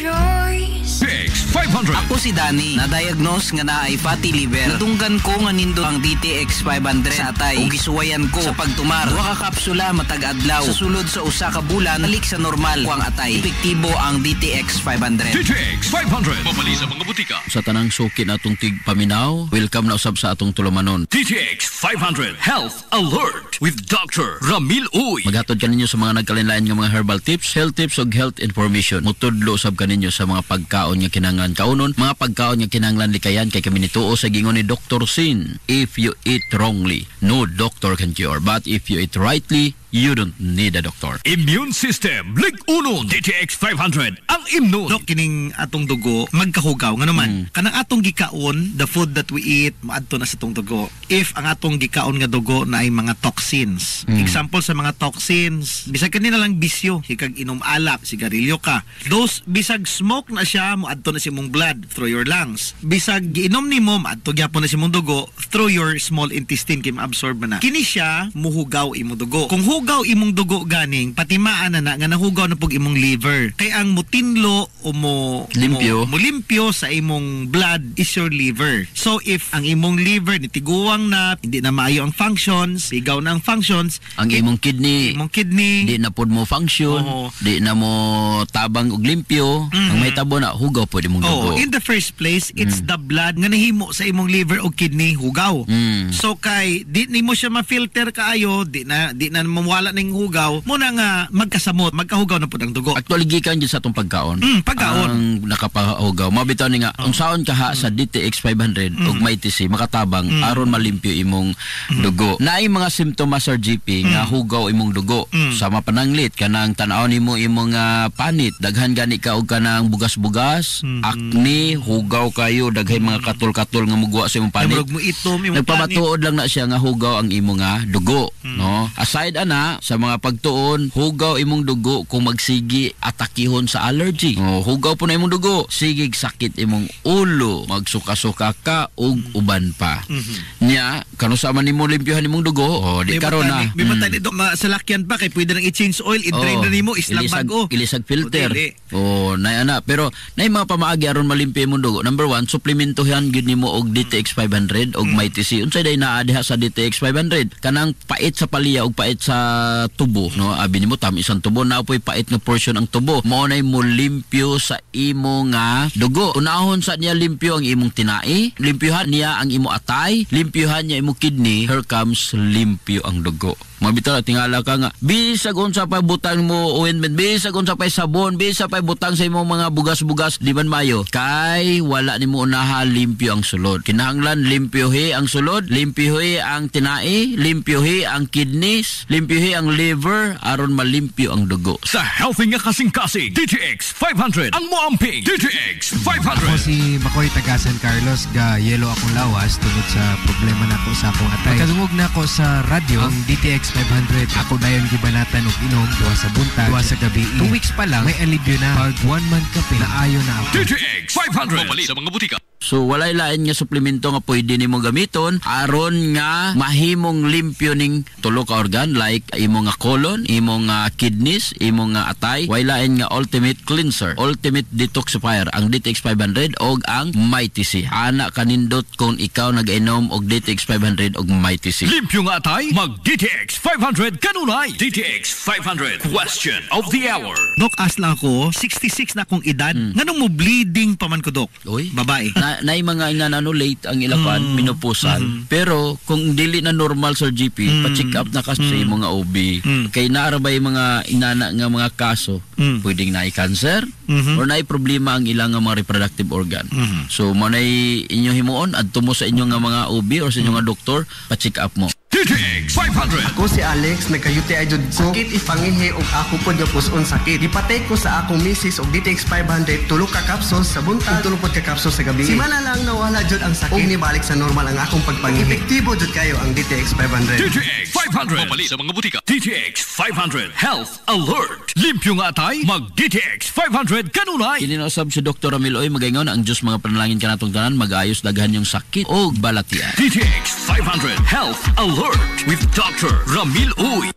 choice. DTX 500. Ako si Danny, na-diagnose nga na ay fatty liver. Natunggan ko nga nindo ang DTX 500 sa atay. Ug gisuwayan ko sa pagtumar. Duha ka kapsula matag adlaw. Sa sulod sa usa ka bulan, balik sa normal ko ang atay. Epektibo ang DTX 500. DTX 500. Mabali sa mga butika. Sa tanang suki na atong tigpaminaw, welcome na usab sa atong tulumanon. DTX 500 Health Alert with Dr. Ramil Uy. Maghatod kaninyo sa mga nagkalinlain nga mga herbal tips, health tips ug health information. Mutudlo usab kaninyo sa mga pagkaon nga kinahanglan kaunon, mga pagkaon nga kinahanglan likayan kay kami nituo sa gingon ni Dr. Sin. If you eat wrongly, no doctor can cure. But if you eat rightly, you don't need a doctor. Immune System Lig-Unon DTX 500 ang immune. Dok, kining atong dugo magkahugaw nga naman. Kanang atong gikaon, the food that we eat maadto na sa atong dugo. If ang atong gikaon nga dugo na ay mga toxins. Example sa mga toxins, bisag kanina lang bisyo, sikag inom alak, sigarilyo ka. Those bisag smoke na siya, moadto na si mong blood through your lungs. Bisag giinom nimo, maadto gyapon na si mong dugo through your small intestine kim absorb na. Kini siya muhugaw imong dugo. Kung hugaw imong dugo ganing, patimaan na nga nahugaw na pug imong liver. Kay ang mutinlo o mo limpyo sa imong blood is your liver. So if ang imong liver nitiguwang na, hindi na maayo ang functions, bigaw na ang functions, ang imong kidney di na pod mo function, di na mo tabang og limpyo, ang may tabo na hugaw pod imong dugo. In the first place, it's the blood nga nahimo sa imong liver o kidney hugaw. So kay di nimo siya ma-filter kaayo, di na mawala ning hugaw, muna nga magkasamot, magkahugaw na pod ang dugo. Actually gikan gyud sa atong pagkaon. Pagkaon ang nakapahugaw. Mabitaw ni nga unsaon ka ha sa DTX 500 ug may TC makatabang aron malimpyo imong dugo. Naay mga simptomas sa GP nga hugaw imong dugo. Sama pananglit kanang tan-aw nimo imong panit, daghan gani ka og kanang bugas-bugas, acne, hugaw kayo, daghay mga katol-katol nga mugwa sa imong panit. Nagpamatuod lang na siya nga hugaw ang imong dugo, no? Aside ana sa mga pagtuon, hugaw imong dugo kung magsigi atakihon sa allergy. Hugaw po na imong dugo, sigig sakit imong ulo, magsuka-suka ka ug uban pa. Nya kano sa man nimo limpyohan imong dugo, di karon na. May matay dito masalakyan pa kay pwede nang i-change oil, i-drain na nimo, islang bago. Ilisag filter. Nay ana, pero nay mga pamaagi aron malimpyo imong dugo. Number 1, suplementohan gid nimo og DTX 500 og may TC. Unsay day naa diha sa DTX 500? Kanang pait sa palya og pait sa tubo, no? Abi nimo tam isang tubo na apoy pait nga portion ang tubo. Mao nay mo limpyo sa imo nga dugo. Unahon sa niya limpyo ang imong tinai, limpyohan niya ang imo atay, limpyohan niya imong kidney, here comes limpyo ang dugo. Mabitaw tingala ka nga bisag unsa pa butang mo ointment, bisag unsa pa sabon, bisag pa butang sa imong mga bugas-bugas di man mayo, kay wala nimo unaha limpyo ang sulod. Kinahanglan limpyohi ang sulod, limpyohi ang tinai, limpyohi ang kidneys, limpyohi ang liver aron malimpyo ang dugo. Sa healthy nga kasing-kasing, DTX 500 ang moamping DTX 500. Ako si Makoy taga San Carlos, ga yelo akong lawas tungod sa problema nako sa akong atay. Pagkadungog nako sa radyo ang DTX 500, ako dayon gibanatan og inom duha sa buntag, duha sa gabi. 2 weeks pa lang may alibyo na. Pag 1 month ka na ayo na ako. DTX 500 mabali sa mga butika. So walay lain nga suplemento nga pwede nimo gamiton aron nga mahimong limpyo ning tulo ka organ like imo nga colon, imo nga kidneys, imo nga atay. Walay lain nga ultimate cleanser, ultimate detoxifier ang DTX 500 og ang Mighty C. Ana kanindot kung ikaw nag-inom og DTX 500 og Mighty C. Limpyo nga atay, mag DTX 500 kanunay. DTX 500 question of the hour. Dok, asla ako 66 na akong edad. Nganong mo bleeding pa man ko, Dok? Uy, babae. Nay mga nga late ang ilapan, menopausal. Pero kung dili na normal sa GP, pa-check up na kasi sa mga OB. Kay naarabay mga inana nga mga kaso, pwedeng naay cancer or naay problema ang ilang mga reproductive organ. So manay inyo himuon adto mo sa inyo nga mga OB or sa inyo nga doktor, pa-check up mo. DTX 500. Ako si Alex, nagka-UTI jud ko. Sakit ipangihi og ako pod nga puson sakit. Gipatay ko sa akong misis og DTX 500 tulo ka capsules sa buntag, tulo pod ka capsules sa gabi. Simana lang nawala jud ang sakit. Og nibalik sa normal ang akong pagpangihi. Epektibo jud kayo ang DTX 500. DTX 500. Mabali sa mga butika. DTX 500 Health Alert. Limpyo nga atay, mag DTX 500 kanunay. Kininosab si Dr. Ramil Uy, magaingon ang Diyos mga panalangin ka natong tanan, mag-ayos daghan yung sakit o balatian. DTX 500 Health Alert with Dr. Ramil Uy.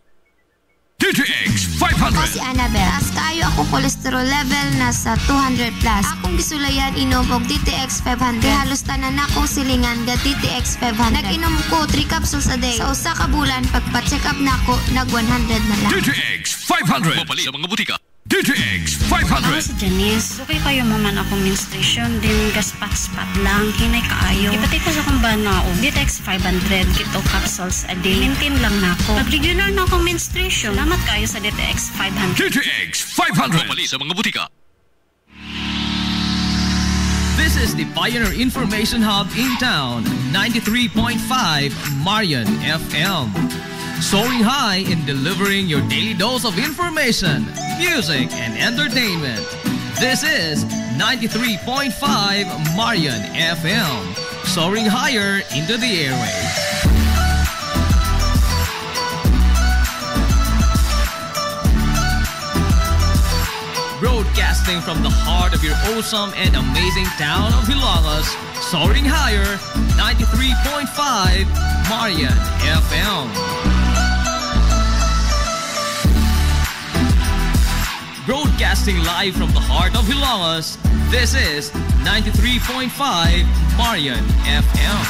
DTX Ako 500. si Annabelle. Taas kaayo ako cholesterol level na sa 200 plus. Akong gisulayan inom og DTX 500. Halos tanan ako silingan ga DTX 500. Nag-inom ko 3 capsules a day. Sa usa ka bulan pagpa-check up nako nag 100 na lang. DTX 500. Mapali sa mga butika. DTX Ako 500. si Janice. Okay kayo maman akong menstruation, din gaspat-spat lang, hinay kaayo. Ipatay ko sa akong banao. DTX 500, kito capsules a day. Maintain lang na ako. Pag-regular na akong menstruation. Salamat kayo sa DTX 500. DTX 500. Mapali sa mga butika. This is the Pioneer Information Hub in town, 93.5 Marian FM. Soaring high in delivering your daily dose of information, music, and entertainment. This is 93.5 Marian FM. Soaring higher into the airwaves. Broadcasting from the heart of your awesome and amazing town of Hilagas, soaring higher, 93.5 Marian FM. Broadcasting live from the heart of Hilagas, this is 93.5 Marian FM.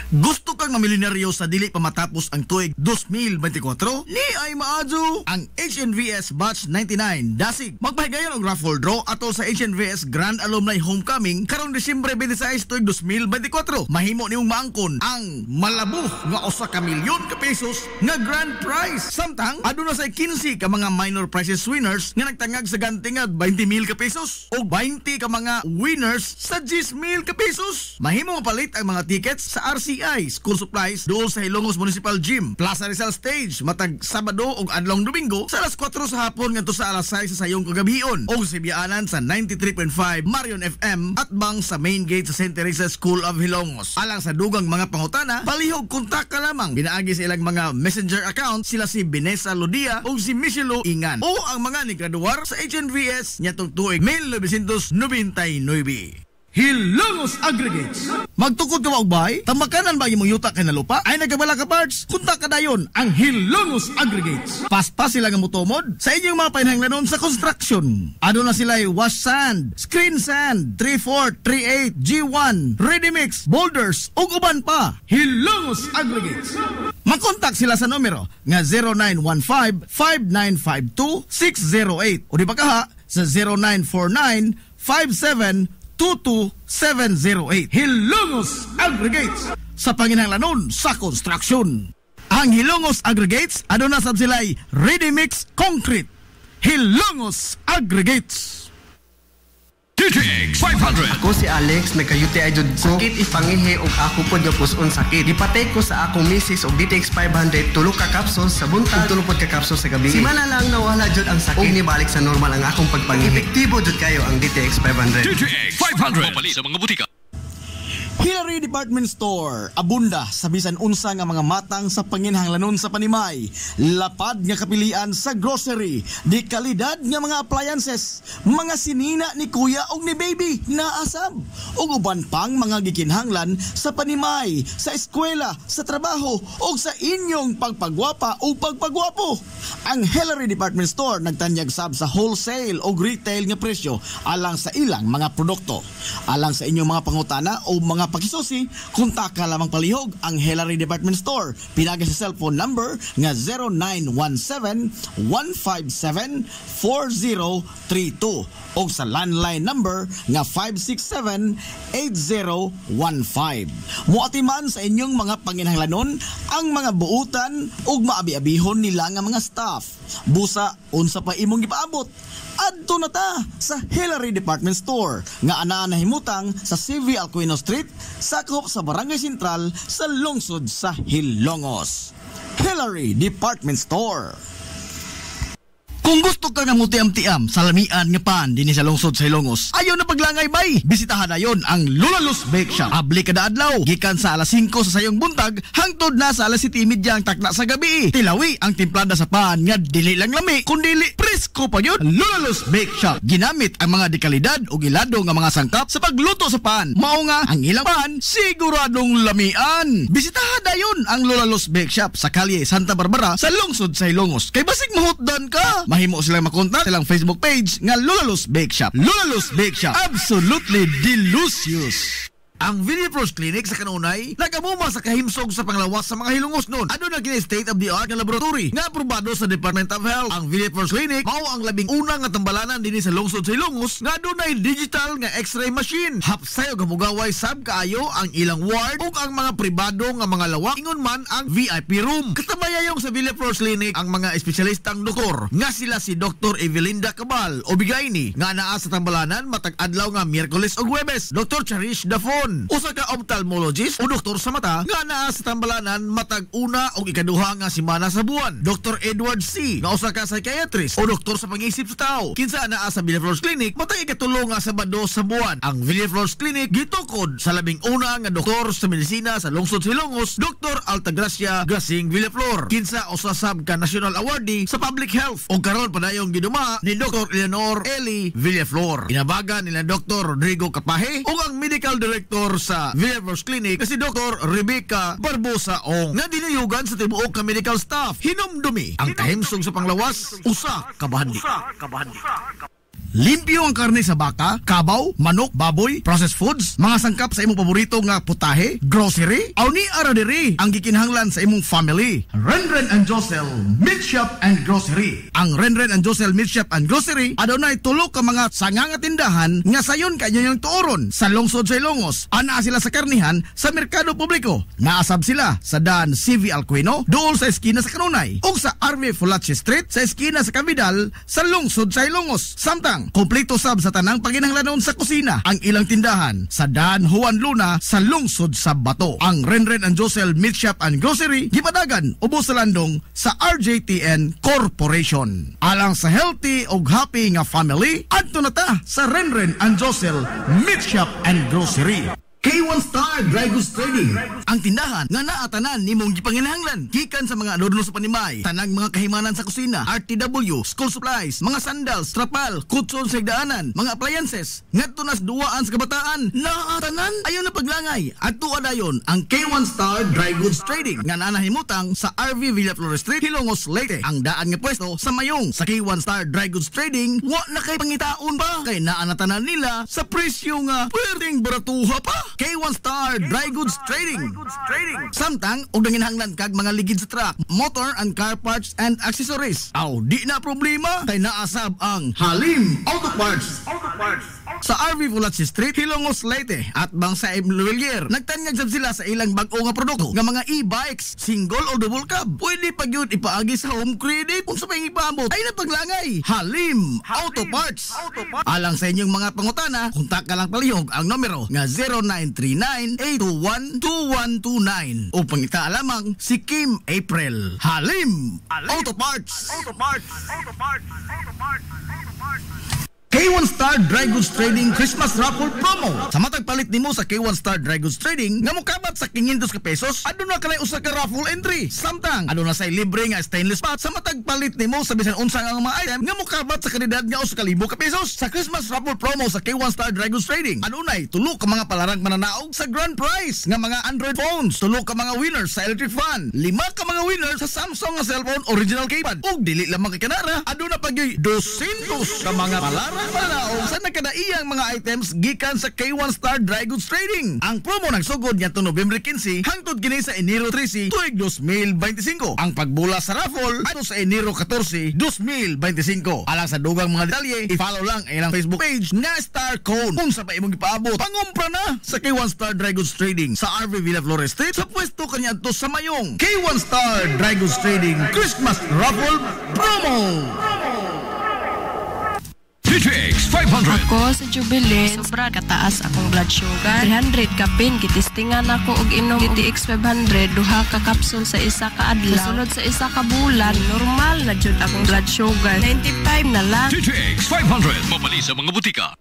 Gusto kang mamilyonaryo sa dili pa matapos ang tuig 2024? Ni ay maadyo ang HNVS Batch 99 Dasig. Magpahigayon og raffle draw ato sa HNVS Grand Alumni Homecoming karong Disyembre 26 tuig 2024. Mahimo nimong maangkon ang malabuf nga usa ka milyon ka pesos nga grand prize. Samtang aduna say 15 ka mga minor prizes winners nga nagtangag sa gantingag 20,000 ka pesos o 20 ka mga winners sa 10,000 ka pesos. Mahimo mapalit ang mga tickets sa RCI School Supplies doon sa Ilongos Municipal Gym, Plaza Rizal Stage matag Sabado ug adlong Domingo sa alas 4 sa hapon ngadto sa alas 6 sa sayong kagabihon o sa biyaanan sa 93.5 Marion FM at bang sa main gate sa St. Teresa School of Hilongos. Alang sa dugang mga pangutana, palihog kontak ka lamang. Binaagi sa ilang mga messenger account sila si Vanessa Lodia o si Michelo Ingan o ang mga nigraduar sa HNVS nyatong tuig 1999. Hilongos Aggregates. Magtukod ka ba og bay? Tamakanan ba imong yuta kay nalupa? Ay nagabala ka parts? Kunta ka dayon ang Hilongos Aggregates. Paspas sila nga motomod sa inyong mga painahanglanon sa construction. Ano na sila wash sand, screen sand, 3/4, 3/8, G1, ready mix, boulders ug uban pa. Hilongos Aggregates. Makontak sila sa numero nga 0915-5952-608 o di ba kaha sa 0949-5722-708. Hilongos Aggregates sa panginahanglanon sa construction. Ang Hilongos Aggregates aduna sab sila'y ready mix concrete. Hilongos Aggregates. DTX 500. Ako si Alex, nagka-UTI jud ko. Sakit ipangihi og ako pod nga puson sakit. Gipatay ko sa akong misis og DTX 500 tulo ka capsules sa buntag, tulo pod ka capsules sa gabi. Si mana lang nawala jud ang sakit. Og nibalik sa normal ang akong pagpangihi. Epektibo jud kayo ang DTX 500. DTX 500. Mapali sa mga butika. Hillary Department Store, abunda sa bisan unsa nga mga matang sa panginhanglanon sa panimay. Lapad nga kapilian sa grocery, di kalidad nga mga appliances, mga sinina ni kuya og ni baby naasab. Ug uban pang mga gikinhanglan sa panimay, sa eskwela, sa trabaho ug sa inyong pagpagwapa o pagpagwapo. Ang Hillary Department Store nagtanyag sab sa wholesale o retail nga presyo alang sa ilang mga produkto. Alang sa inyong mga pangutana o mga pakisusi, kontak ka lamang palihog ang Hillary Department Store. Pinagi sa cellphone number nga 0917-157-4032 o sa landline number nga 567-8015. Muatiman sa inyong mga panginahanglanon ang mga buutan ug maabi-abihon nila nga mga staff. Busa, unsa pa imong gipaabot? Adto na ta sa Hillary Department Store nga anaa nahimutang sa CV Alcuino Street, sakop sa Barangay Sentral sa lungsod sa Hilongos. Hillary Department Store. Kung gusto ka nga mutiam-tiam sa lamian nga pan dinhi sa lungsod sa Hilongos, ayaw na paglangay bay. Bisitahan na yon ang Lulalos Bake Shop. Abli kada adlaw, gikan sa alas 5 sa sayong buntag hangtod na sa alas 7:30 ang takna sa gabi. Tilawi ang timplada sa pan nga dili lang lami, kundi Presko pa yun. Lulalos Bake Shop. Ginamit ang mga dekalidad o gilado nga mga sangkap sa pagluto sa pan. Mao nga ang ilang pan siguradong lamian. Bisitahan dayon ang Lulalos Bake Shop sa Kalye Santa Barbara sa lungsod sa Ilongos. Kay basig mahutdan ka, mahimo silang makontak silang Facebook page nga Lulalos Bake Shop. Lulalos Bake Shop, absolutely delicious. Ang Villaflores Clinic sa Kanunay nagamuma sa kahimsog sa panglawas sa mga hilungos nun. Ano na kini state-of-the-art nga laboratory nga aprobado sa Department of Health. Ang Villaflores Clinic mao ang labing una nga tambalanan dinhi sa lungsod sa Hilongos nga dunay digital nga x-ray machine. Hapsay og hamugaway sab kaayo ang ilang ward ug ang mga pribado nga mga lawak ingon man ang VIP room. Katabayayong sa Villaflores Clinic ang mga espesyalistang doktor nga sila si Dr. Evelinda Cabal o Bigayni nga naa sa tambalanan matag adlaw nga Miyerkules ug Huwebes. Dr. Cherish Dafon, usa ka ophthalmologist o doktor sa mata nga naa sa tambalanan matag una o ikaduha nga semana sa buwan. Dr. Edward C. nga usa ka psychiatrist o doktor sa pag-isip sa tao. Kinsa naa sa Villaflores Clinic matag ikatulo nga Sabado sa buwan. Ang Villaflores Clinic gitukod sa labing una nga doktor sa medisina sa lungsod sa Ilongos, Dr. Altagracia Grasing Villaflor. Kinsa usa sab ka national awardee sa public health o karon padayong giduma ni Dr. Eleanor Eli Villaflor. Inabagan nila Dr. Rodrigo Capahe o ang medical director sa Villaflores Clinic si Dr. Rebecca Barbosa Ong nga dinayugan sa tibuok ka medical staff. Hinumdumi ang kahimsog sa panglawas usa ka bahandi. Limpyo ang karne sa baka, kabaw, manok, baboy, processed foods, mga sangkap sa imong paborito nga putahe, grocery, aw ni ara diri ang gikinahanglan sa imong family. Renren and Josel Meat Shop and Grocery. Ang Renren and Josel Meat Shop and Grocery adunay tulo ka mga sanga nga tindahan nga sayon kanyo yung tuoron sa lungsod sa Ilongos. Ana sila sa karnihan sa merkado publiko. Naasab sila sa Dan CV Alcuino dool sa eskina sa Kanunay ug sa RV Fulache Street sa eskina sa Cabidal sa lungsod sa Ilongos. Samtang kompleto sab sa tanang paginahanglanon sa kusina ang ilang tindahan sa Dan Juan Luna sa lungsod sa Bato. Ang Renren and Josel Meat Shop and Grocery gipadagan ubos sa landong sa RJTN Corporation. Alang sa healthy ug happy nga family, adto na ta sa Renren and Josel Meat Shop and Grocery. K1 Star Dry Goods Trading, ang tindahan nga naatanan nimong gipanginahanglan gikan sa mga adorno sa panimay, tanang mga kahimanan sa kusina, RTW, school supplies, mga sandals, trapal, kutson sa higdaanan, mga appliances ngadto nas duwaan sa kabataan. Naatanan ayon na paglangay adto adayon ang K1 Star Dry Goods Trading nga nanahimutang sa RV Villaflores Street, Hilongos, Leyte. Ang daan nga pwesto sa mayong sa K1 Star Dry Goods Trading wa na kay pangitaon pa kay naanatanan nila sa presyo nga pwedeng baratuha pa. K1 Star Dry Goods Trading. Samtang og nanginahanglan kag mga ligid sa truck, motor and car parts and accessories. Aw di na problema kay naasab ang Halim Auto Parts. Sa RV Fulache Street, Hilongos, Leyte at bang sa Emluelier. Nagtanyag sab sila sa ilang bag-o nga produkto nga mga e-bikes, single o double cab. Pwede pa gyud ipaagi sa home credit unsa pa ipaabot ay napaglangay. Halim Auto Parts. Alang sa inyong mga pangutana, kontak ka lang palihog ang numero nga 0939-821-2129 o pangita lamang si Kim April. Halim Auto Parts. K1 Star Dry Goods Trading Christmas Raffle Promo. Sa matag palit nimo sa K1 Star Dry Goods Trading nga mokabat sa 500 ka pesos, aduna kanay usa ka raffle entry. Samtang aduna say libre nga stainless pot sa matag palit nimo sa bisan unsa nga mga item nga mokabat sa kandidat nga usa ka libo ka pesos. Sa Christmas Raffle Promo sa K1 Star Dry Goods Trading, adunay tulo ka mga palarang mananaog sa grand prize nga mga Android phones, tulo ka mga winners sa electric fan, 5 ka mga winners sa Samsung nga cellphone original keypad ug dili lamang kay kanara, aduna pagyoy 200 ka mga palarang mananaog sa nagkadaiyang mga items gikan sa K1 Star Dry Goods Trading. Ang promo nagsugod ngadto November 15 hangtod kini sa Enero 13 tuig 2025. Ang pagbula sa raffle ato sa Enero 14, 2025. Alang sa dugang mga detalye, i-follow lang ang ilang Facebook page nga Star Cone. Kung sa pa imong ipaabot, pangumpra na sa K1 Star Dry Goods Trading sa RV Villaflores Street sa pwesto kanya to sa mayong K1 Star Dry Goods Trading Christmas Raffle Promo. DTX 500. Ako sa Jubilee, sobra kataas akong blood sugar. 300 kapin, kitistingan ako og inom DTX 500, duha ka kapsul sa isa ka adlaw. Sunod sa isa ka bulan, normal na jud akong blood sugar. 95 na lang. DTX 500. Mabali sa mga butika.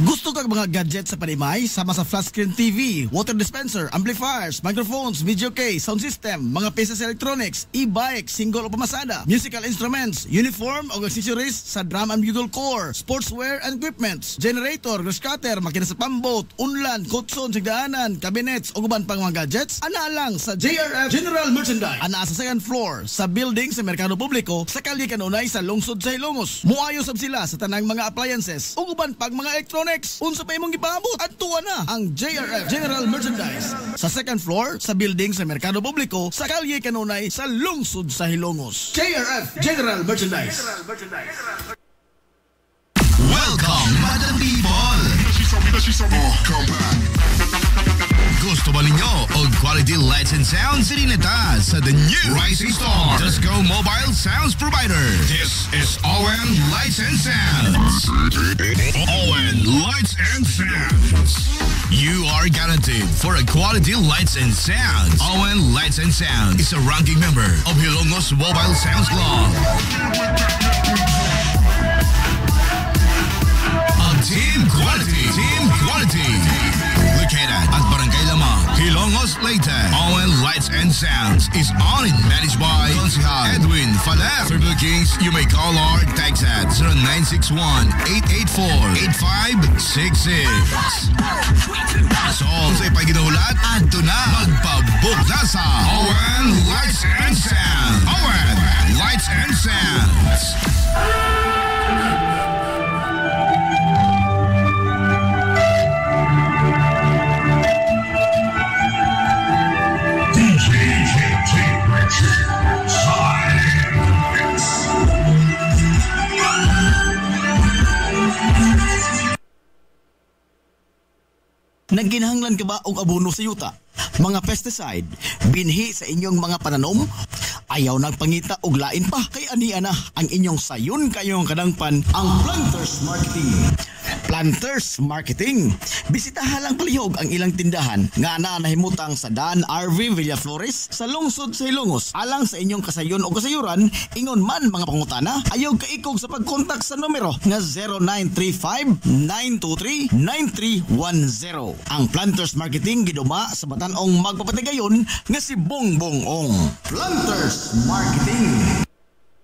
Gusto kang mga gadget sa panimay sama sa flat screen TV, water dispenser, amplifiers, microphones, video case, sound system, mga pieces electronics, e-bike, single o pamasada, musical instruments, uniform o accessories sa drum and bugle corps, sportswear and equipments, generator, grass cutter, makina sa pambot, unlan, kutson, sigdaanan, cabinets o guban pang mga gadgets, ana lang sa JRF General Merchandise. Ana sa second floor sa building sa Merkado Publiko sa Kalye Kanunay sa lungsod sa Ilongos. Muayo sab sila sa tanang mga appliances o guban pang mga electronics. Unsa pa imong gipaabot? Adtuwa na ang JRF General Merchandise sa second floor sa building sa Merkado Publiko sa Kalye Kanunay sa lungsod sa Ilongos. JRF General Merchandise. Welcome, Madam People! Come back. Gusto ba ninyo og quality lights and sounds? Sirineta sa the new Rising Star Disco Mobile Sounds Provider. This is ON Lights and Sounds. ON Lights and Sounds. You are guaranteed for a quality lights and sounds. ON Lights and Sounds is a ranking member of Hilongos Mobile Sounds Club. Team quality. Located at Barangay Lamang, Hilongos, Leyte. ON Lights and Sounds is owned and managed by Consihal Edwin Faler. For bookings, you may call or text at 0961-884-8566. So, sa ipaginahulat, adto na magpabook na sa ON Lights and Sounds. ON Lights and Sounds. Nagginahanglan ka ba og abono sa yuta? Mga pesticide, binhi sa inyong mga pananom? Ayaw nagpangita og lain pa kay ania na ang inyong sayon kayong kadangpan ang Planters Marketing. Planters Marketing. Bisitahan lang palihog ang ilang tindahan nga nahimutang sa Dan RV Villaflores sa lungsod sa Ilongos. Alang sa inyong kasayon o kasayuran, ingon man mga pangutana, ayaw kaikog sa pagkontak sa numero nga 0935-923-9310. Ang Planters Marketing giduma sa batan-ong magpapatigayon nga si Bongbong Ong. Planters Marketing.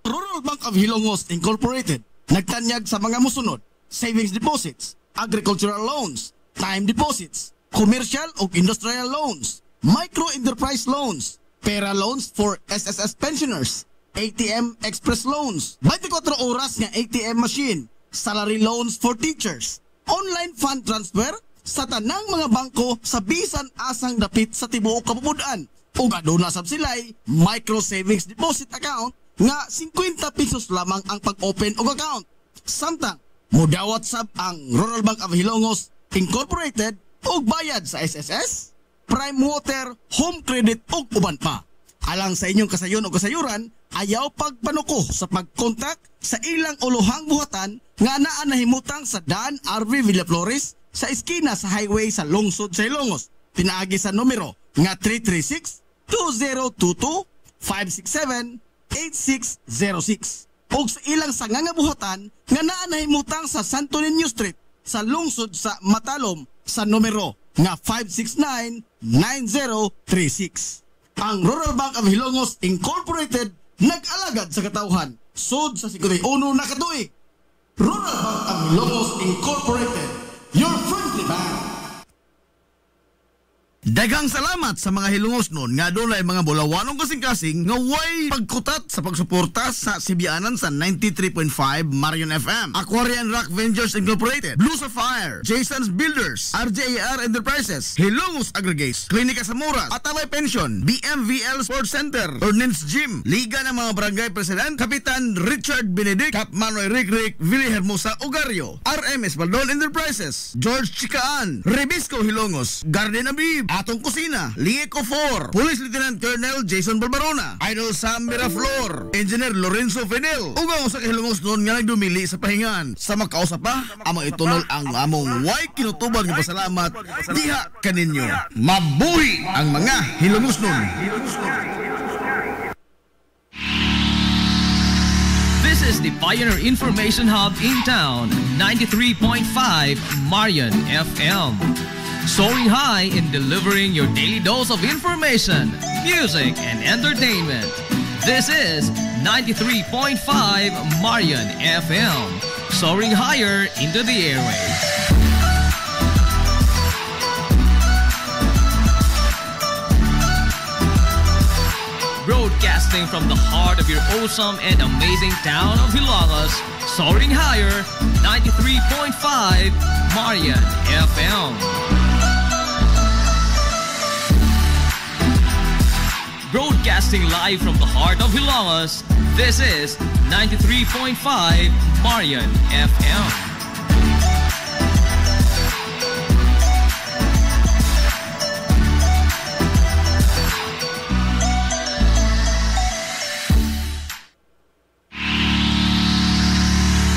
Rural Bank of Hilongos Incorporated nagtanyag sa mga musunod: savings deposits, agricultural loans, time deposits, commercial o industrial loans, micro-enterprise loans, pera loans for SSS pensioners, ATM express loans, 24 oras nga ATM machine, salary loans for teachers, online fund transfer sa tanang mga bangko sa bisan asang dapit sa tibuok kapupudan. Ug aduna sab sila'y micro savings deposit account nga 50 pesos lamang ang pag-open og account. Samtang mudawat sab ang Rural Bank of Hilongos Incorporated og bayad sa SSS, Prime Water, Home Credit ug uban pa. Alang sa inyong kasayon o kasayuran, ayaw pagpanuko sa pagkontak sa ilang uluhang buhatan nga naa nahimutang sa Dan RV Villaflores sa eskina sa highway sa lungsod sa Ilongos. Pinaagi sa numero nga 336-202-567-8606. O sa ilang sanganga buhatan nga naa nahimutang sa Santo Niño Street sa lungsod sa Matalom sa numero nga 569-9036. Ang Rural Bank of Hilongos Incorporated nag-alagad sa katawhan sud sa 51 na katuig. Rural Bank of Hilongos Incorporated, your friendly bank. Daghang salamat sa mga Hilongos nun nga doon ay mga bulawanong kasing-kasing nga way pagkutat sa pagsuporta sa Sibianan sa 93.5 Marion FM, Aquarian Rock Ventures Incorporated, Blue Sapphire, Jason's Builders, RJAR Enterprises, Hilongos Aggregates, Klinika Samuras, Ataway Pension, BMVL Sports Center, Ordnance Gym, Liga ng mga Barangay President, Kapitan Richard Benedict, Cap Manoy Rick, Vili Hermosa Ugario, RMS Baldon Enterprises, George Chikaan, Rebisco Hilongos, Garden Abib, Atong Kusina, Lieco 4, Police Lieutenant Colonel Jason Barbarona, Idol Sam Miraflor, Engineer Lorenzo Fidel, ugang sa kahilungos noon nga nagdumili sa pahingan. Sa magkausap pa, amang itunol ang among way kinutuban ng pasalamat diha kaninyo. Mabuhi ang mga hilungos noon. This is the Pioneer Information Hub in town, 93.5 Marian FM. Soaring high in delivering your daily dose of information, music, and entertainment. This is 93.5 Marian FM. Soaring higher into the airwaves. Broadcasting from the heart of your awesome and amazing town of Hilangas, soaring higher, 93.5 Marian FM. Broadcasting live from the heart of Hilangas, this is 93.5 Marian FM.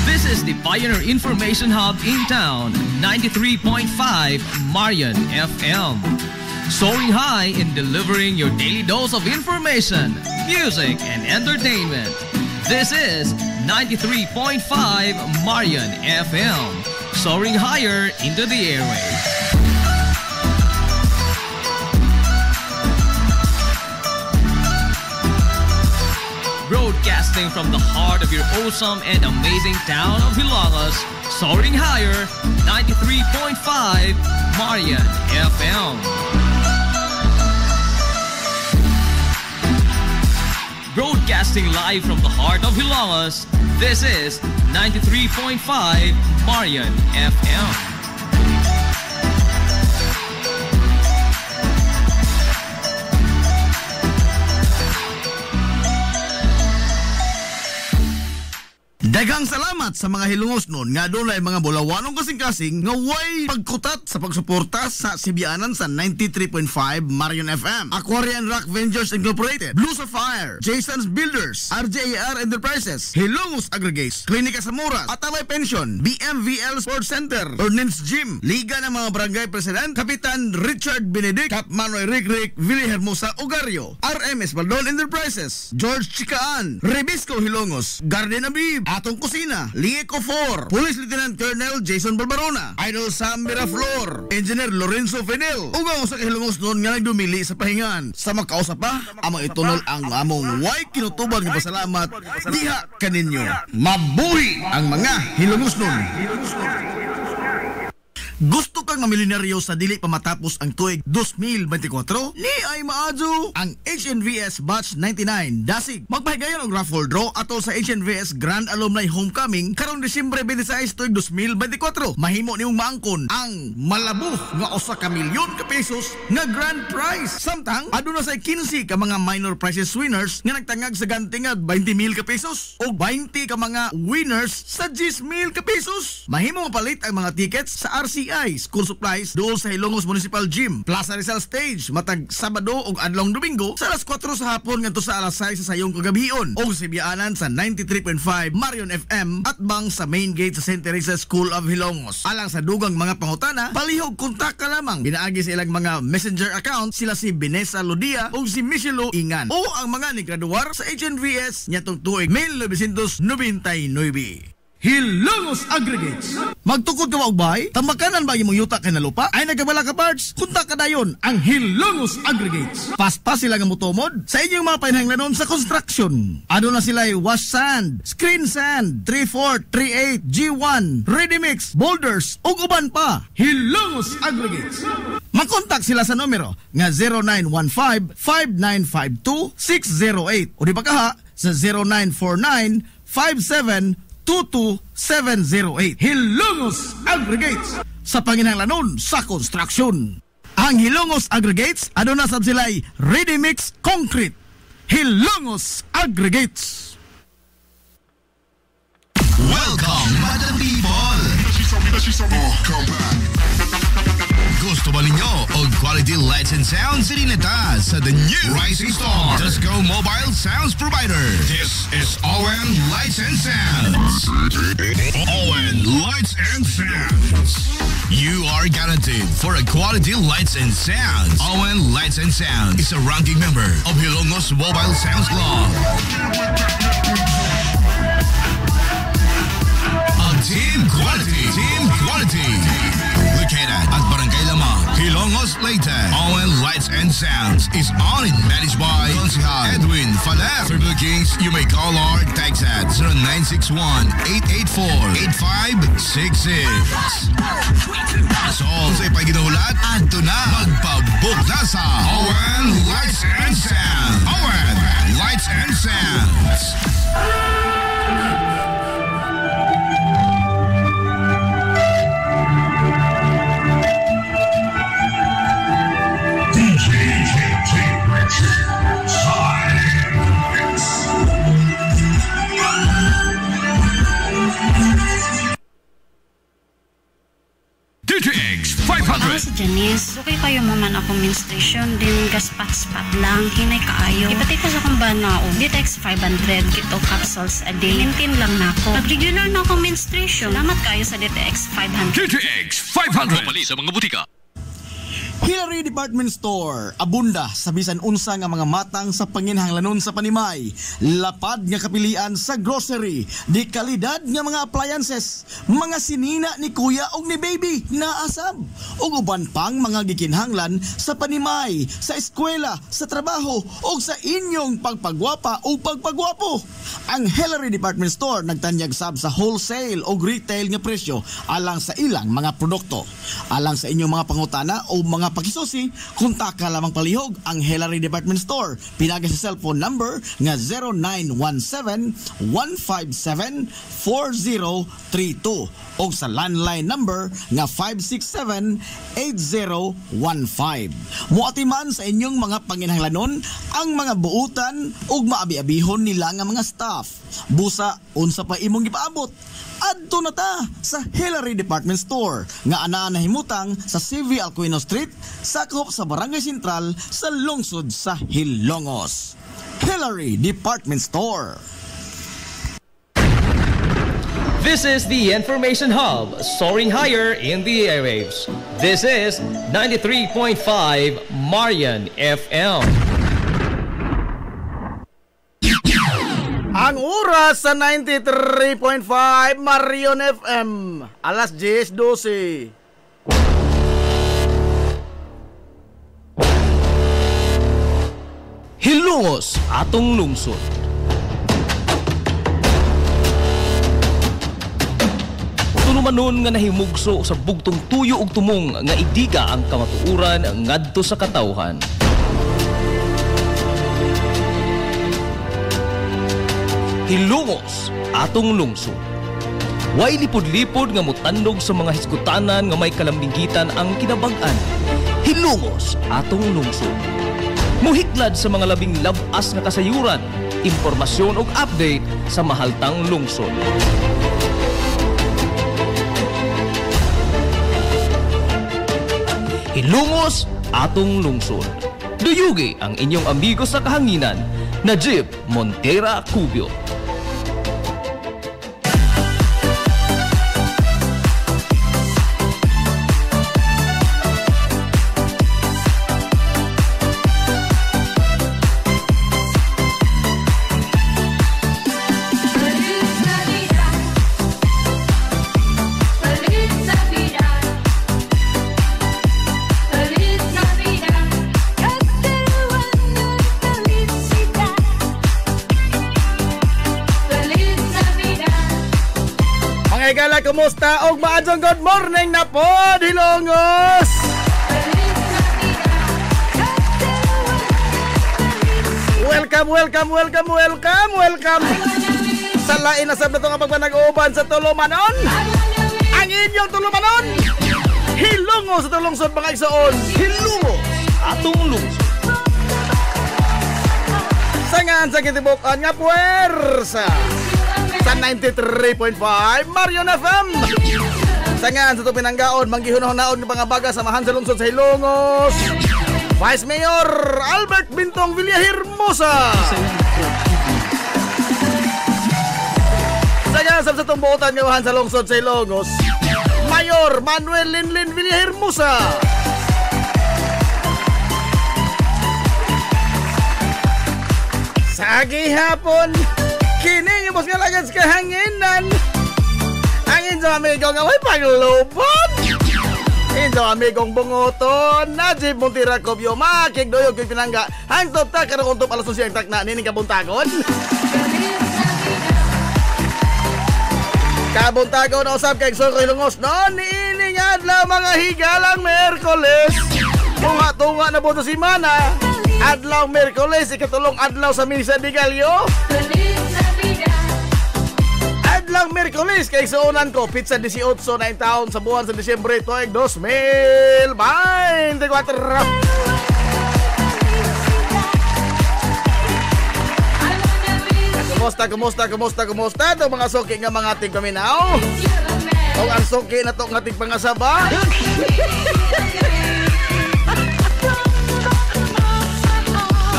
This is the Pioneer Information Hub in town, 93.5 Marian FM. Soaring high in delivering your daily dose of information, music, and entertainment. This is 93.5 Marian FM. Soaring higher into the airwaves. Broadcasting from the heart of your awesome and amazing town of Hilangas, soaring higher, 93.5 Marian FM. Broadcasting live from the heart of Hilangas, this is 93.5 Marian FM. Daghang salamat sa mga hilungos nun nga doon ay mga bulawanong kasing-kasing nga way pagkutat sa pagsuporta sa sibianan sa 93.5 Marian FM. Aquarian Rock Ventures Incorporated, Blue Sapphire, Jason's Builders, RJAR Enterprises, Hilongos Aggregates, Klinika Samuras, Ataway Pension, BMVL Sports Center, Ordnance Gym, Liga ng mga Barangay President, Kapitan Richard Benedict, Cap Manoy Rick, Willie Hermosa Ogario, RMS Baldon Enterprises, George Chikaan, Rebisco Hilongos, Garden Abib, Atong Kusina, Lieco 4, Police Lieutenant Colonel Jason Barbarona, Idol Sam Miraflor, Engineer Lorenzo Fidel, ugang sa kahilungos noon nga nagdumili sa pahingan. Sa magkausap pa, amang itunol ang among way kinutuban ng pasalamat diha kaninyo. Mabuhi ang mga hilungos noon. Gusto kang mamilyonaryo sa dili pa matapos ang tuig 2024? Ni ay maadyo ang HNVS Batch 99 Dasig. Magpahigayon og raffle draw ato sa HNVS Grand Alumni Homecoming karong Disyembre 26 tuig 2024. Mahimo nimong maangkon ang malabuh nga 1 ka milyon ka pesos nga grand prize. Samtang aduna say 15 ka mga minor prizes winners nga nagtangag sa ganti nga 20,000 ka pesos o 20 ka mga winners sa 10,000 ka pesos. Mahimo mapalit ang mga tickets sa RCI School Supplies dool sa Hilongos Municipal Gym, Plaza Rizal Stage matag Sabado ug adlong Domingo sa alas 4 sa hapon ngadto sa alas 6 sa sayong kagabion o sa biyaanan sa 93.5 Marian FM at bang sa main gate sa St. Teresa School of Hilongos. Alang sa dugang mga pangutana, palihog kontak ka lamang. Pinaagi sa ilang mga messenger account sila si Vanessa Lodia o si Michelo Ingan o ang mga nigraduar sa HNVS nyatong tuig 1999. Hilongos Aggregates. Magtukod ka ba og bahay? Tamakanan ba imong yuta kay na lupa? Ay nagabala ka parts? Kunta ka dayon ang Hilongos Aggregates. Paspas sila nga motomod sa inyong mga panahanglanon sa construction. Ano na sila wash sand, screen sand, 3-4, 3-8, G1, ready mix, boulders ug uban pa. Hilongos Aggregates. Makontak sila sa numero nga 0915-5952-608 o di ba kaha sa 0949-5722-708. Hilongos Aggregates sa panginahanglanon sa construction. Ang Hilongos Aggregates aduna sab sila'y ready mix concrete. Hilongos Aggregates. Welcome, Madam People! Come back. Gusto ba ninyo og quality lights and sounds? Sirineta sa the new Rising Star Disco Mobile Sounds Provider. This is ON Lights and Sounds. ON Lights and Sounds. You are guaranteed for a quality lights and sounds. ON Lights and Sounds is a ranking member of Hilongos Mobile Sounds Club. Team Quality. Team Quality. Located at Barangay Lama, Hilongos, Leyte. ON Lights and Sounds is owned and managed by Consihal Edwin Faler. For bookings, you may call or text at 0961-884-8566. So, sa ipaginahulat, adto na magpabook na sa ON Lights and Sounds. ON Lights and Sounds. DTX Ako 500. si Janice. Okay kayo maman ako menstruation din gaspat-spat lang hinay kaayo. Ipatay ko sa kong banao. DTX 500 kito capsules a day. Maintain lang nako. Pag regular na ako menstruation. Salamat kayo sa DTX 500. DTX 500. Mali sa mga butika. Hillary Department Store, abunda sa bisan unsa nga mga matang sa panginhanglanon sa panimay, lapad nga kapilian sa grocery, di kalidad nga mga appliances, mga sinina ni kuya og ni baby na asab, ug uban pang mga gikinhanglan sa panimay, sa eskwela, sa trabaho, ug sa inyong pagpagwapa o pagpagwapo. Ang Hillary Department Store nagtanyag sab sa wholesale o retail nga presyo alang sa ilang mga produkto. Alang sa inyong mga pangutana o mga pakisusi, kontak ka lamang palihog ang Hillary Department Store. Pinaga sa cellphone number nga 0917-157-4032 o sa landline number nga 567-8015. Muatiman sa inyong mga panginhanglanon ang mga buutan ug maabi-abihon nila nga mga staff. Busa, unsa pa imong gipaabot? Adto na ta sa Hillary Department Store nga ana nahimutang sa CV Alcuino Street, sakop sa Barangay Sentral sa lungsod sa Hilongos. Hillary Department Store. This is the Information Hub, soaring higher in the airwaves. This is 93.5 Marian FM. Ang oras sa 93.5 Marion FM, alas 10:12. Hilongos atong lungsod. Tulumanon nga nahimugso sa bugtong tuyo ug tumong nga idiga ang kamatuuran ngadto sa katawhan. Hilongos atong lungsod. Way lipod-lipod nga mutandog sa mga hisgutanan nga may kalambinggitan ang kinabag-an. Hilongos atong lungsod. Muhiklad sa mga labing labas nga kasayuran, impormasyon ug update sa mahaltang lungsod. Hilongos atong lungsod. Duyugi ang inyong amigo sa kahanginan, Najib Montera Cubio. Gala, kumusta? Og maadtong good morning na po, Hilongos! Welcome! Sa lain na sab na itong pagpanag-uuban sa Tulumanon! Ang inyong Tulumanon! Hilongos sa tulungsod mga igsoon! Hilongos atong lungsod! Sangan sa kitibukan nga puwersa! Sa 93.5 Marion FM. Sangan sa ito pinanggaon, manggihunahon-naon ng pangabaga samahan sa lungsod sa Hilongos. Vice Mayor Albert Bintong Villahermosa. Sangan sa itong buotan ngawahan sa lungsod sa Hilongos, Mayor Manuel Linlin Villahermosa. Sa gihapon, kini yung mas kalagan sa kahanginan. Ang Ang inyo amigo nga may paglubot. Inyo amigong bungoton. Najib Montira Kobyo. Makikdoyog yung pinangga. Hangtod ta karong untop alas 11 ang takna. Nining kabuntagon. Kabuntagon na usap kay Sokoy Lungos. No, niining adlaw mga higalang Merkoles. Tunga-tunga na po si Mana. Adlaw Merkoles, ikatulong adlaw sa Misa de Gallo. Adlaw Merkoles, kay suunan ko, pizza 18 na yung taon sa buwan sa Disyembre, tuig 2024. Kumusta? Ito mga suki nga mga ating kaminaw. O ang suki na ito ng ating pangasaba.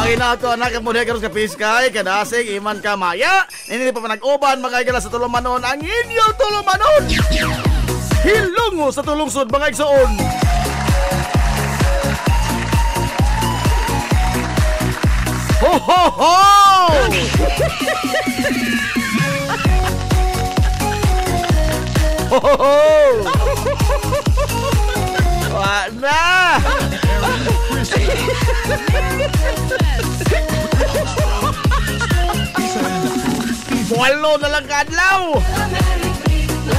Ang inato anak ang muli karon sa piskay kadasig iman ka maya. Hindi pa nag-uban mga igala sa tulumanon ang inyong tulumanon. Hilungo sa tulungsod mga igsoon. Ho ho ho! Ho ho ho! Wala! Walo na lang kaadlaw.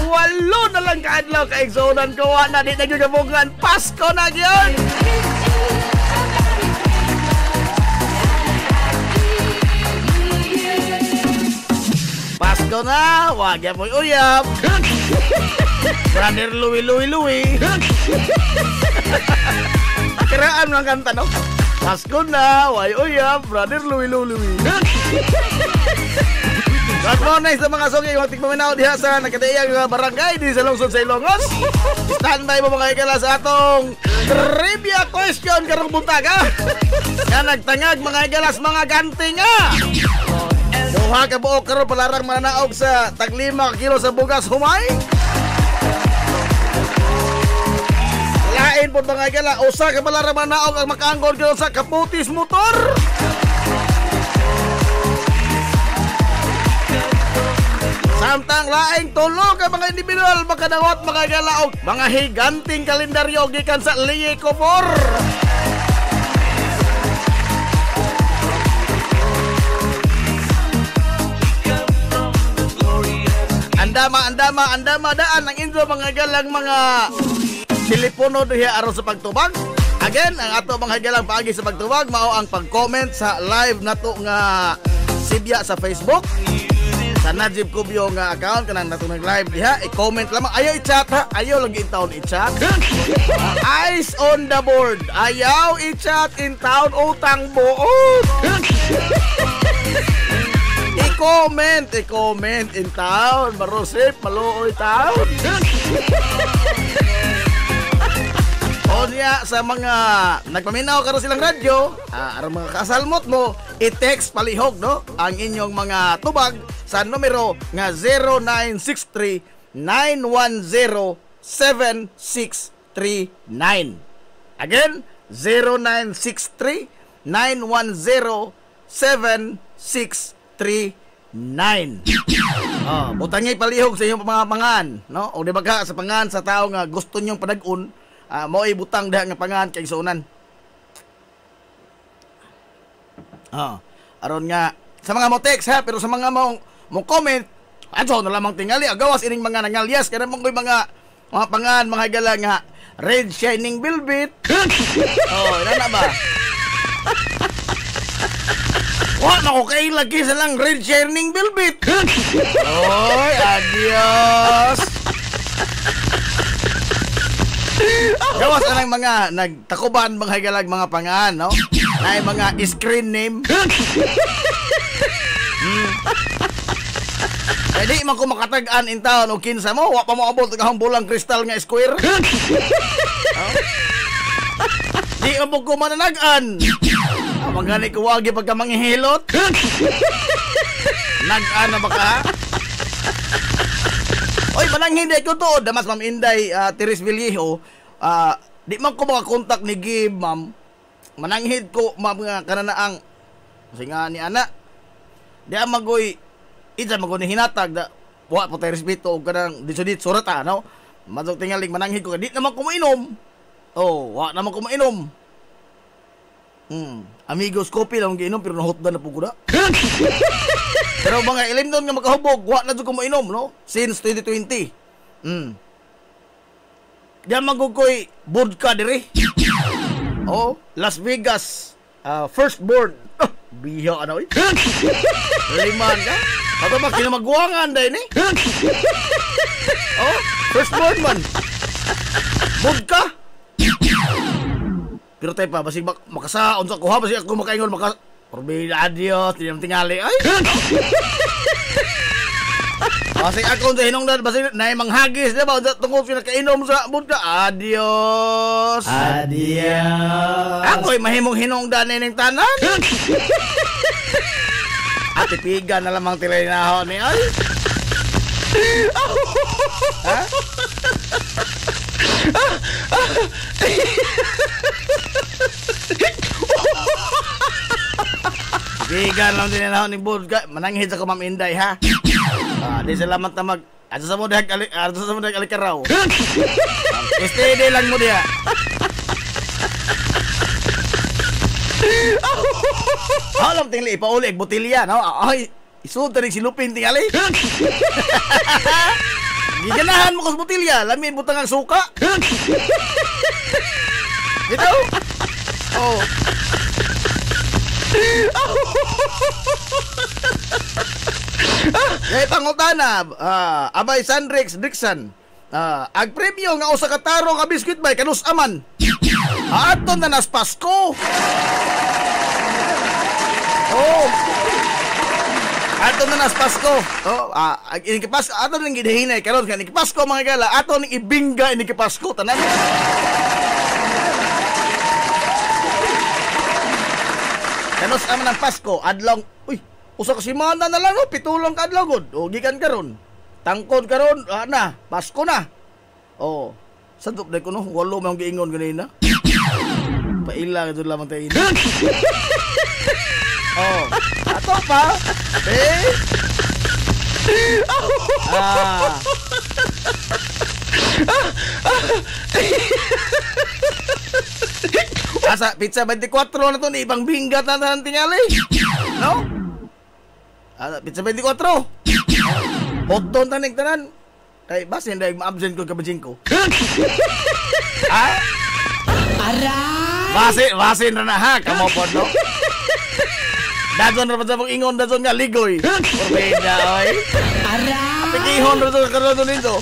Walo na lang kaadlaw kay igsunan ko na di nagugabungan Pasko na gyud. Pasko na, wag ya mo'y uyab. Brother Louie. Kiraan lang kanta no. Pasko na, way uyab, Brother Louie. Good morning sa mga suki yung ating paminaw diha sa nakadayang barangay di sa lungsod sa Ilongos. Standby mo mga ikala sa atong trivia question karong buntaga. Nga nagtangag mga ikalas mga ganti nga. Duha ka buok karon palarang mananaog sa tag 5 kilo sa bugas humay. Lain po mga ikala usa ka palarang mananaog ang makaanggon karon sa kaputis motor. Samtang laing tulo ka mga individual makadawat mga galaog mga higanting kalendaryo gikan sa Liecovor. Andama daan ang inyo mga galang mga telepono diha aron sa pagtubag. Again, ang ato mga galang paagi sa pagtubag mao ang pag-comment sa live nato nga Sibya sa Facebook. Sa Najib Kubyo nga account kanang natong nag-live diha, i-comment lamang. Ayaw i-chat ha. Ayaw lagi in town i-chat. Eyes on the board. Ayaw i-chat in town utang buot. I-comment in town. Marusip, maluoy town. Onya sa mga nagpaminaw karon silang radyo, aron mga kasalmot mo, i-text palihog no ang inyong mga tubag sa numero nga 0963-910-7639. Again, 0963-910-7639. Butangay palihog sa inyong mga pangan, no? O di ba ka sa pangan sa tao nga gusto nyong padag-un, mo ibutang diha nga pangan kay sunan. Aron nga sa mga mo text ha, pero sa mga mo comment, adso na lamang tingali agawas ining mga nangalyas kada mong mga pangan mga gala nga red shining velvet. Ina na ba? Wa na ko kay lagi sa lang red shining velvet. Oy, adios. Gawas na lang mga nagtakuban mga galag mga pangan, no? Ay mga screen name. Di man ko makatag-an in town o kinsa mo, wa pa mo abot kahong bulang kristal nga square. Di mo ko mananag-an. Magani ko wagi pagka manghihilot. Nag-an na ba ka? Oy, manang hindi ko to, damas Ma'am Inday Teres Villejo. Di man ko makakontak ni Gib, ma'am. Mananghid ko mga kananaang kasi nga ni ana. Di magoy Ija mago ni hinatag da wa po tayo respeto og kanang disudit surat no. Madog tingaling mananghid ko di naman ko mainom. Oh, wa naman ko mainom. Amigos kopi lang giinom pero nahotdan na po ko na. Pero mga ilim doon nga makahubog, wa na jud ko mainom no since 2020. Diyan magkukoy vodka dire. Oh, Las Vegas. Firstborn. Biya ano eh. Liman ka? Ato ba kinamagwangan dahil eh? Oh, firstborn man. Vodka. Pero tayo pa, basig makasaon sa kuha, basig ako makaingon, Orbida, adios, tingali. Ay! Basig ako sa hinungdan, basig na manghagis, di ba? Tungkol pinakainom sa vodka, adios! Adios! Ako'y mahimong hinungdan ng tanan. At ipigan na lamang tilay na ako ni ay. Ha? Bigan lang din na ako ni vodka. Mananghid sa ko, Ma'am Inday, ha? Di salamat na Ato sa mo dahil alikaraw. Steady lang mo diya. Alam tingli, ipauli ang botilya, no? Ay, isunod na rin silupin tingali. Giganahan mo ko sa botilya. Lamin butang ang suka. Ito? Oh. Kaya pangutana, abay Sandrex Dixon. Ag premyo nga usa ka tarong nga biskuit bay kanus aman. Aton na nas Pasko. Oh. Aton na nas Pasko. Oh, ini Pasko aton ning gidahinay karon kan iki Pasko mga gala. Aton ning ibingga ini Pasko tanan. Kanus aman ang Pasko adlaw. Uy, usa ka semana na lang no, pitulong ka adlaw gud. O gikan karon. Tangkod karon, na, Pasko na. Oh, sadop na ko no, walo may giingon ganina. Paila ka lamang tayo. Oh, ato pa. Asa pizza 24 na to ni ibang binggat na tanan tingali. No? Pizza 24. Hotdon tanig tanan. Kay basin dahil ma-absent ko kabajing ko. Aray! Basin na ha, kamo po no? Dazon na pa sa mong ingon, dazon nga ligoy. Porbeda, oy. Aray! Pikihon na ito karoon doon nito.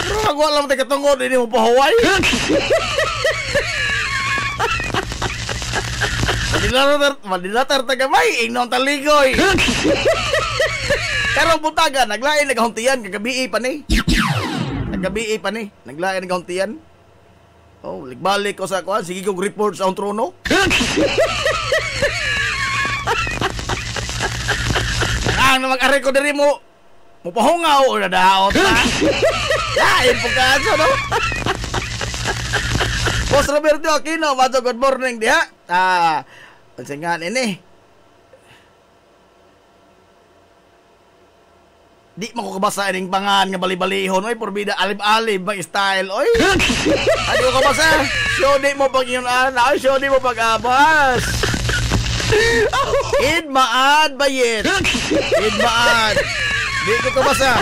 Pero nagwa lang tayo katungod, hindi mo pa Hawaii. Madilatar tagamay, ingnon taligoy. Pero butaga, naglain naghuntian, kagabi pa ni. Naglain naghuntian. Oh, balik ko sa kuan, sige kong report sa trono. Ang na mag-aray ko diri mo. Mupahungaw o nadaot na. Lain po ka, no? Boss Roberto Aquino, mato good morning diha. Pansingan ini. Di mo ko kabasa ining pangan nga bali-balihon. Oy, porbida alib-alib bang style. Oy. Adi ko kabasa. Show di mo pag yun ana. Show di mo pag-abas. Idmaad bayit. Idmaad. Di ko kabasa.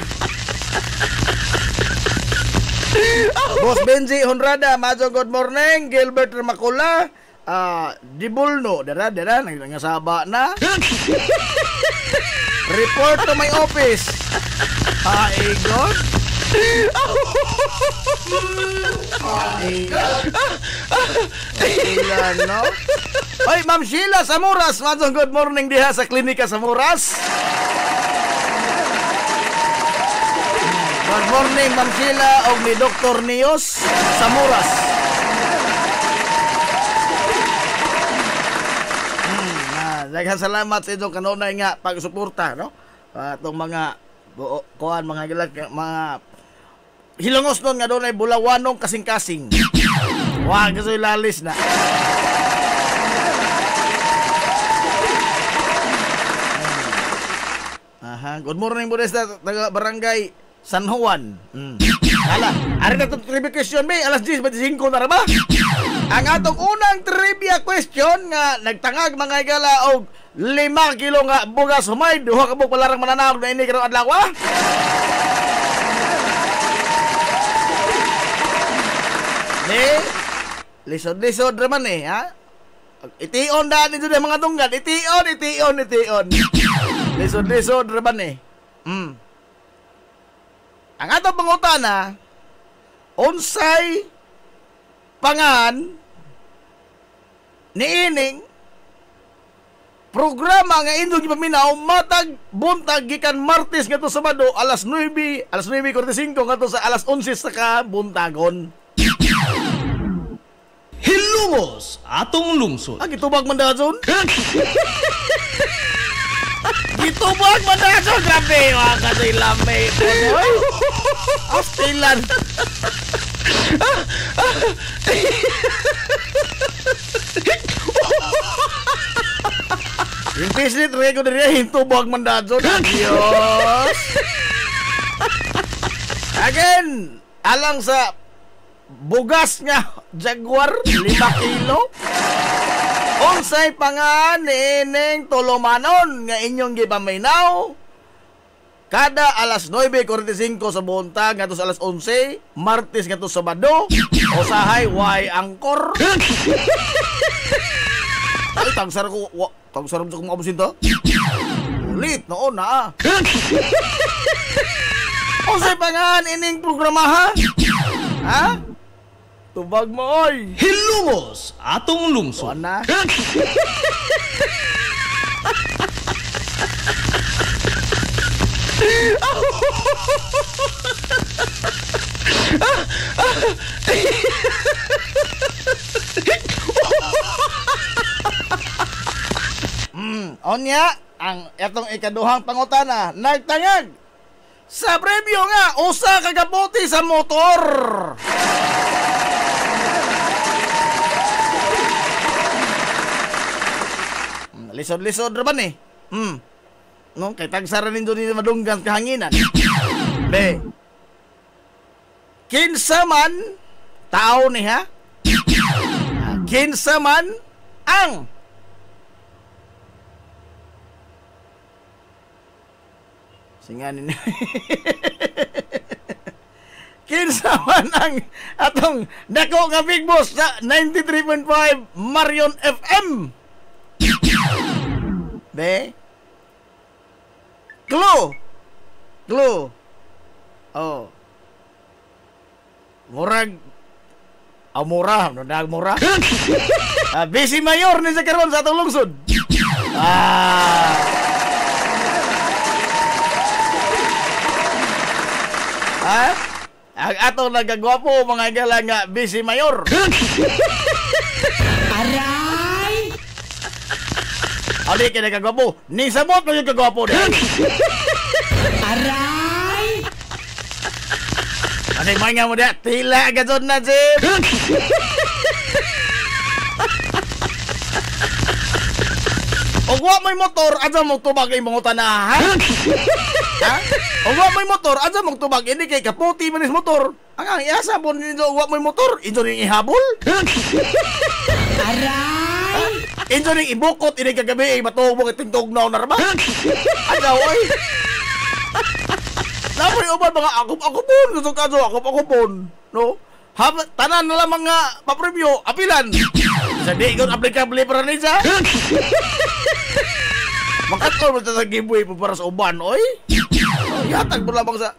Boss Benji Honrada, majo good morning. Gilbert Makula. Dibulno. Dara, nangasaba na. Report to my office. Aigon. Ilan, no? Oy, Ma'am Sheila Samuras, majo good morning diha sa klinika Samuras. Good morning, Ma'am Sheila og ni Dr. Nios Samuras. Daghang salamat sa inyong kanunay nga pagsuporta, no? Itong mga kuan mga gilag mga hilongos nun nga doon ay bulawanong kasing-kasing. Wag kasi lalis na. Good morning po sa taga barangay San Juan. Hala, ari na itong trivia question, may alas 10:25 na ba? Ang atong unang trivia question nga nagtangag mga igala og 5 kilo nga bugas humay, duha ka bug palarang mananaog na ini karong adlaw. Lisod-lisod raman ha? Itiyon daan ito na mga tunggan. Itiyon. Lisod-lisod raman Ang atong pangutana, unsay pangan niining programa nga indong gipaminaw matag buntag gikan Martes ngadto Sabado alas 9:45 ngadto sa alas 11 sa kabuntagon. Hilumos atong lungsod. Gitubag man dayon. Gitubag man dayon. Grabe, wa ka sa ilame. Astilan. Yung pislit rego diri hintubag man dayon. Dios. Again, alang sa bugas nga Jaguar 5 kilo. Unsay pangan niining tulumanon nga inyong gipaminaw kada alas 9:45 sa buntag ngadto sa alas 11 Martes ngadto Sabado usahay way angkor. Ay tagsar ko sa kong abusin to. Ulit noon na. Unsay pangan ining programa ha? Tubag mo oy. Hilumos atong lungsod. Na. Onya ang etong ikaduhang pangutana nagtangag sa premyo nga usa ka kapote sa motor. Lisod-lisod raman no, kay tagsaran nindo ni madunggan kahanginan. Be. Kinsa man tao ni ha? Kinsa man ang singanin. Kinsa man ang atong dako nga big boss sa 93.5 Marion FM. Be? Clue. Oh. Murag mura, nadag mura. Busy mayor ni sa karon sa atong lungsod. Ang atong nagagwapo mga igala nga busy mayor. Aray! Adi kaya nagagwapo. Ni sabot mo yung kagwapo din. Aray! Ano yung mga mo diya? Tila agad na, Jim! O wa mo'y motor, adza mo tubag yung mga tanahan. Ha? O wa mo'y motor, adza mo tubag, hindi kay kaputi manis motor. Ang iasa po nito, wa mo'y motor, ito rin ihabol. Aray! Ito rin ibukot, hindi kagabi, matubog at tingtugnaw na raba. Adza, oy! Napoy uban mga akop-akopon, gusto ka so, akop-akopon. No? Tanan na lang mga papremyo, apilan. Sa di ikon applicable para nisa. Makatol mo sa giveaway po para sa uban, oy. Yatag mo lamang sa...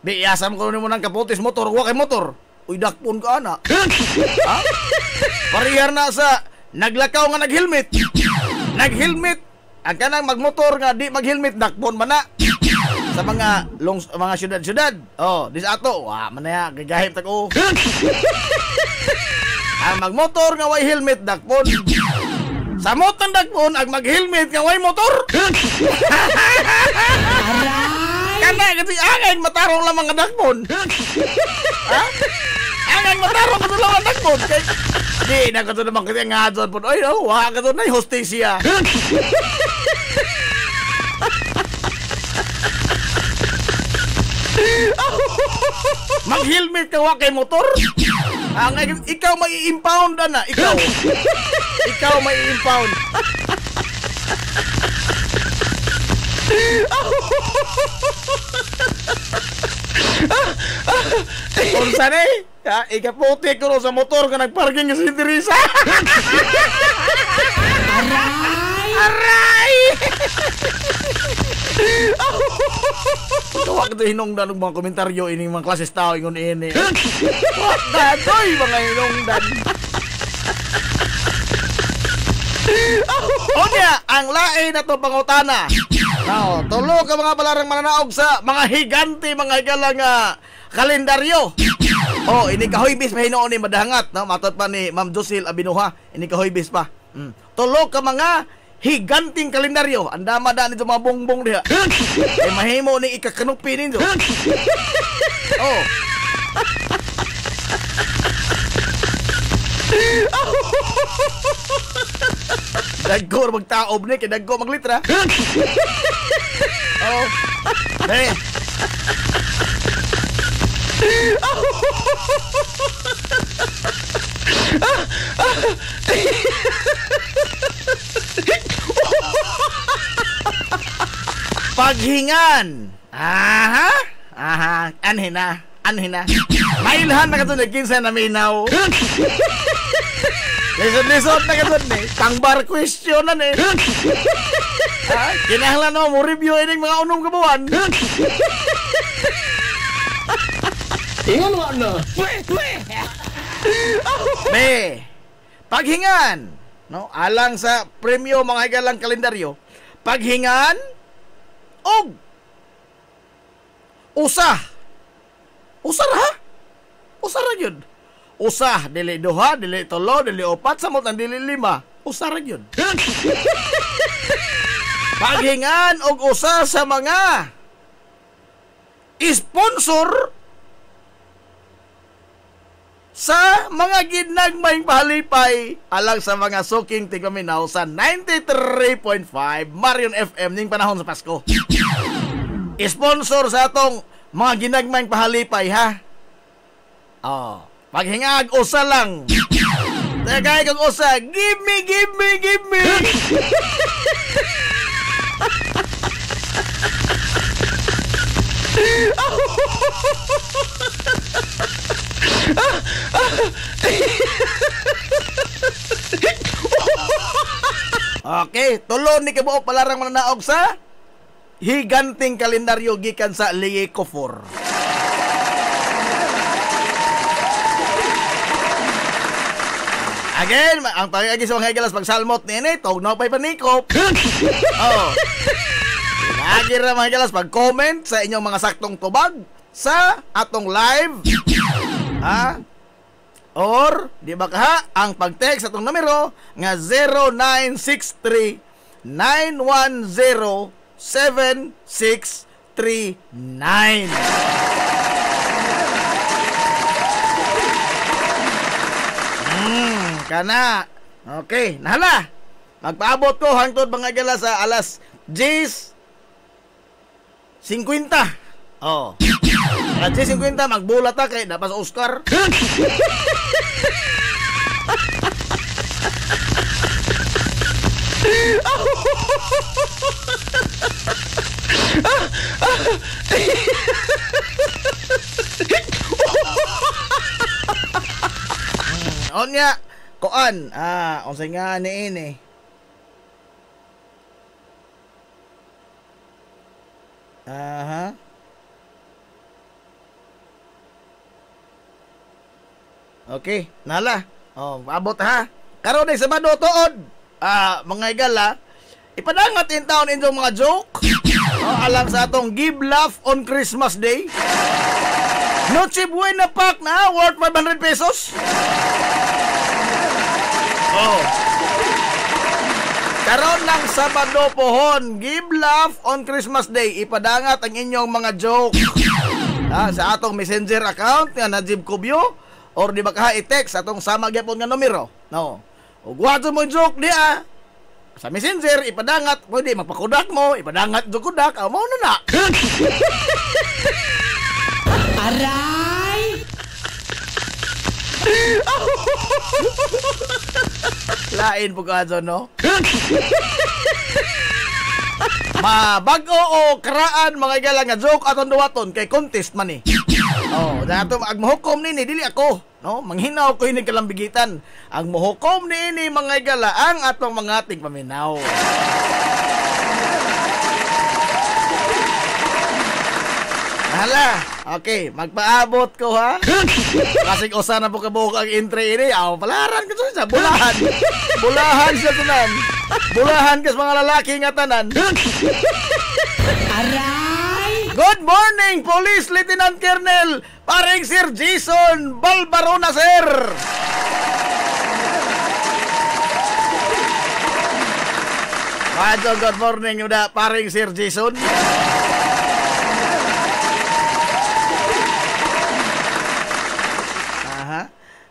Biyasam ko mo ng kaputis motor, huwag kay motor. Uy, dakpon ka, ana. Ha? Parihar na sa naglakaw nga nag-helmet. Nag-helmet. Ang kanang magmotor nga di mag-helmet, dakpon man na. Sa mga syudad-syudad. Oh, di sa ato. Wah, manaya, gagahip tako. Ang magmotor nga way helmet, dakpon. Sa motang dakpon, ang mag-helmet nga way motor. Kana, kasi angay matarong lamang nga dakpon. Ha? Angay matarong ka lamang nga dakpon. Di, nakato naman kasi nga doon po. Ay, no, wah, kato na yung hostesya. Mag-helmet ka wa kay motor? Ikaw may impound na, ikaw. Ikaw may impound. Unsa ni? Ikaputi ko sa motor ka nagparking sa Teresa. Aray! Tuwag ito hinungdan ng mga komentaryo ining mga klases tao ingon ini. Tuwag na doy mga hinungdan. O niya, ang lain na to pangutana. Now, tulo ka mga balarang mananaog sa mga higante, mga higalang kalendaryo. Oh, ini kahoybis pa hinoon ni madahangat, no? Matot pa ni Ma'am Josil Abinuha, ini kahoybis pa. Tulo ka mga higanting kalendaryo. Andama da nito mga bongbong diha. Ay mahimo ni ikakanupi ninyo. Oh. Dagko magtaob ni kay dagko maglitra. Oh. Hey. Paghingan. Aha. Anhina. Mailhan na katong kinsa na minaw. Lisod na katong ni. Pang-bar question na ni. Kinahanglan mo review ining mga unom kabuan. Ingon mo na. Paghingan. No, alang sa premyo mga higalang kalendaryo. Paghingan og usah ha? Usah ra gyud. Usah dili duha, dili tulo, dili upat, samot ang dili lima. Usah ra gyud. Paghingan og usah sa mga sponsor sa mga ginagmayng pahalipay alang sa mga suking tigpaminaw sa 93.5 Marion FM ning panahon sa Pasko. Sponsor sa atong mga ginagmayng pahalipay, ha? Oh, paghingag usa lang. Tagay kag usa, give me. Okay, tulo ni kabuok palarang mananaog sa higanting kalendaryo gikan sa Leyecofor. Again, ang pag-agi sa mga higalas pagsalmot nini, tugnaw pa'y panikop. Oh. Lagi ra mga higalas pag-comment sa inyong mga saktong tubag sa atong live. Ha? Or, di ba ka ang pag-text atong numero nga 0963-910-7639. Kana. Okay, nahala. Magpaabot ko hangtod mga gala sa alas 10:50. Oh. Alas 10:50 magbulat ta kay dapat sa Oscar. Onya, koan, unsay nga ini. Aha. Okay, nala. Oh, abot ha. Karon ay Sabado tuod. Mga igala, ipadangat in town inyong mga joke. Alang sa atong Give Laugh on Christmas Day. Noche Buena pack na worth 500 pesos. Oh. Karon ng Sabado pohon, Give Laugh on Christmas Day, ipadangat ang inyong mga joke. Sa atong Messenger account nga Najib Kubyo or di ba ka i-text atong sama gyapon nga numero. No. Ug wato mo joke dia. Sa Messenger ipadangat, pwede mapakudak mo, ipadangat do kudak, mo na. Aray! Lain po ka dyan, no? Bag-o o karaan mga igalang nga joke aton duwaton kay contest man eh. Oh, dato ang mahukom nini dili ako, no? Manghinaw ko hinig kalambigitan. Ang mahukom nini mga igala ang atong mga tigpaminaw. Hala, okay, magpaabot ko ha. Kasi usa na po kabuok ang entry ini. Aw, palaran ko sa bulahan. Bulahan sa tanan. Bulahan kas mga lalaki nga tanan. Aray! Good morning, Police Lieutenant Colonel paring Sir Jason Balbarona, sir. Good morning, udah paring Sir Jason.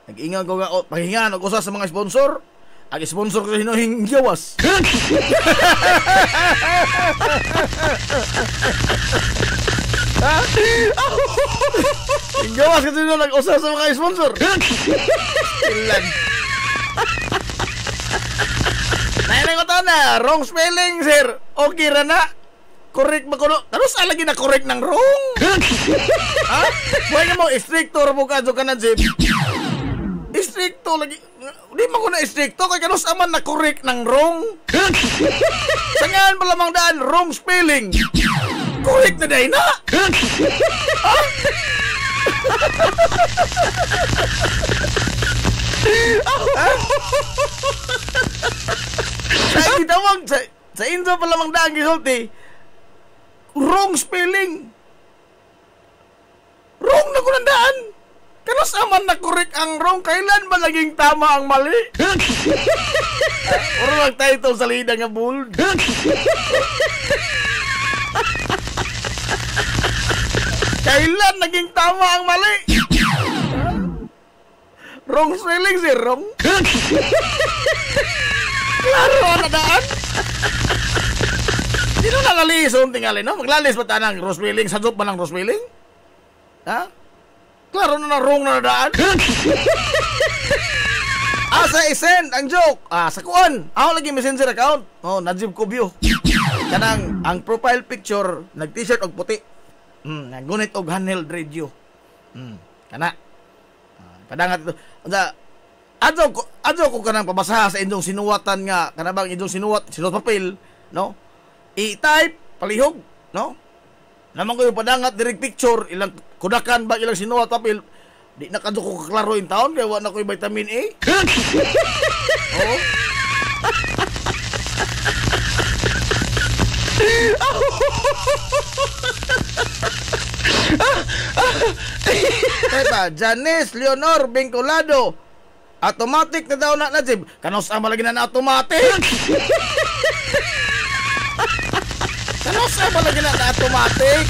Nag-ingan ko nga, pahingan, usa sa mga sponsor. Ang sponsor ko sa hinuhing gawas. Yung gawas kasi nung nag-usa sa mga sponsor. Ilan. Nainang ko na, wrong spelling, sir. Okay ra na. Correct ba ko no? Tapos alagi na correct ng wrong. Ha? Buhay nga mo, strictor mo ka, ka na, Jim. Istrikto lagi. Di mo ko na istrikto kay kanus aman na correct ng wrong. Sangan pa lamang daan wrong spelling. Correct na day na. Sa gitawag sa inso pa lamang daan gisulti. Wrong spelling. Wrong na ko nandaan. Kanus aman na correct ang wrong, kailan ba naging tama ang mali? Puro lang tayo itong salida nga bold. Kailan naging tama ang mali? Wrong spelling, sir, wrong. Klaro na daan. Sino nalalison tingali, no? Maglalis pa tanang wrong spelling, sadop ba ng wrong spelling? Ha? Klaro na wrong na nadaan. Asa isend ang joke. Sa kuan. Ako lagi messenger account. Oh, Najib Kubyo. Kanang ang profile picture nag t-shirt og puti. Nagunit og handheld radio. Kana. Kadangat ito. Adyo ko kanang pabasaha sa inyong sinuwatan nga kanabang inyong sinuwat papel, no? I-type palihog, no? Naman ko yung padangat direct picture, ilang kudakan ba ilang sinuwat papel, di na kadto ko kaklaro in taon kaya wala ko yung vitamin A. Oo. Teta, Janice Leonor Vinculado. Automatic na daw na Najib. Kanos ang malagi na automatic? Ano sa malagi na automatic?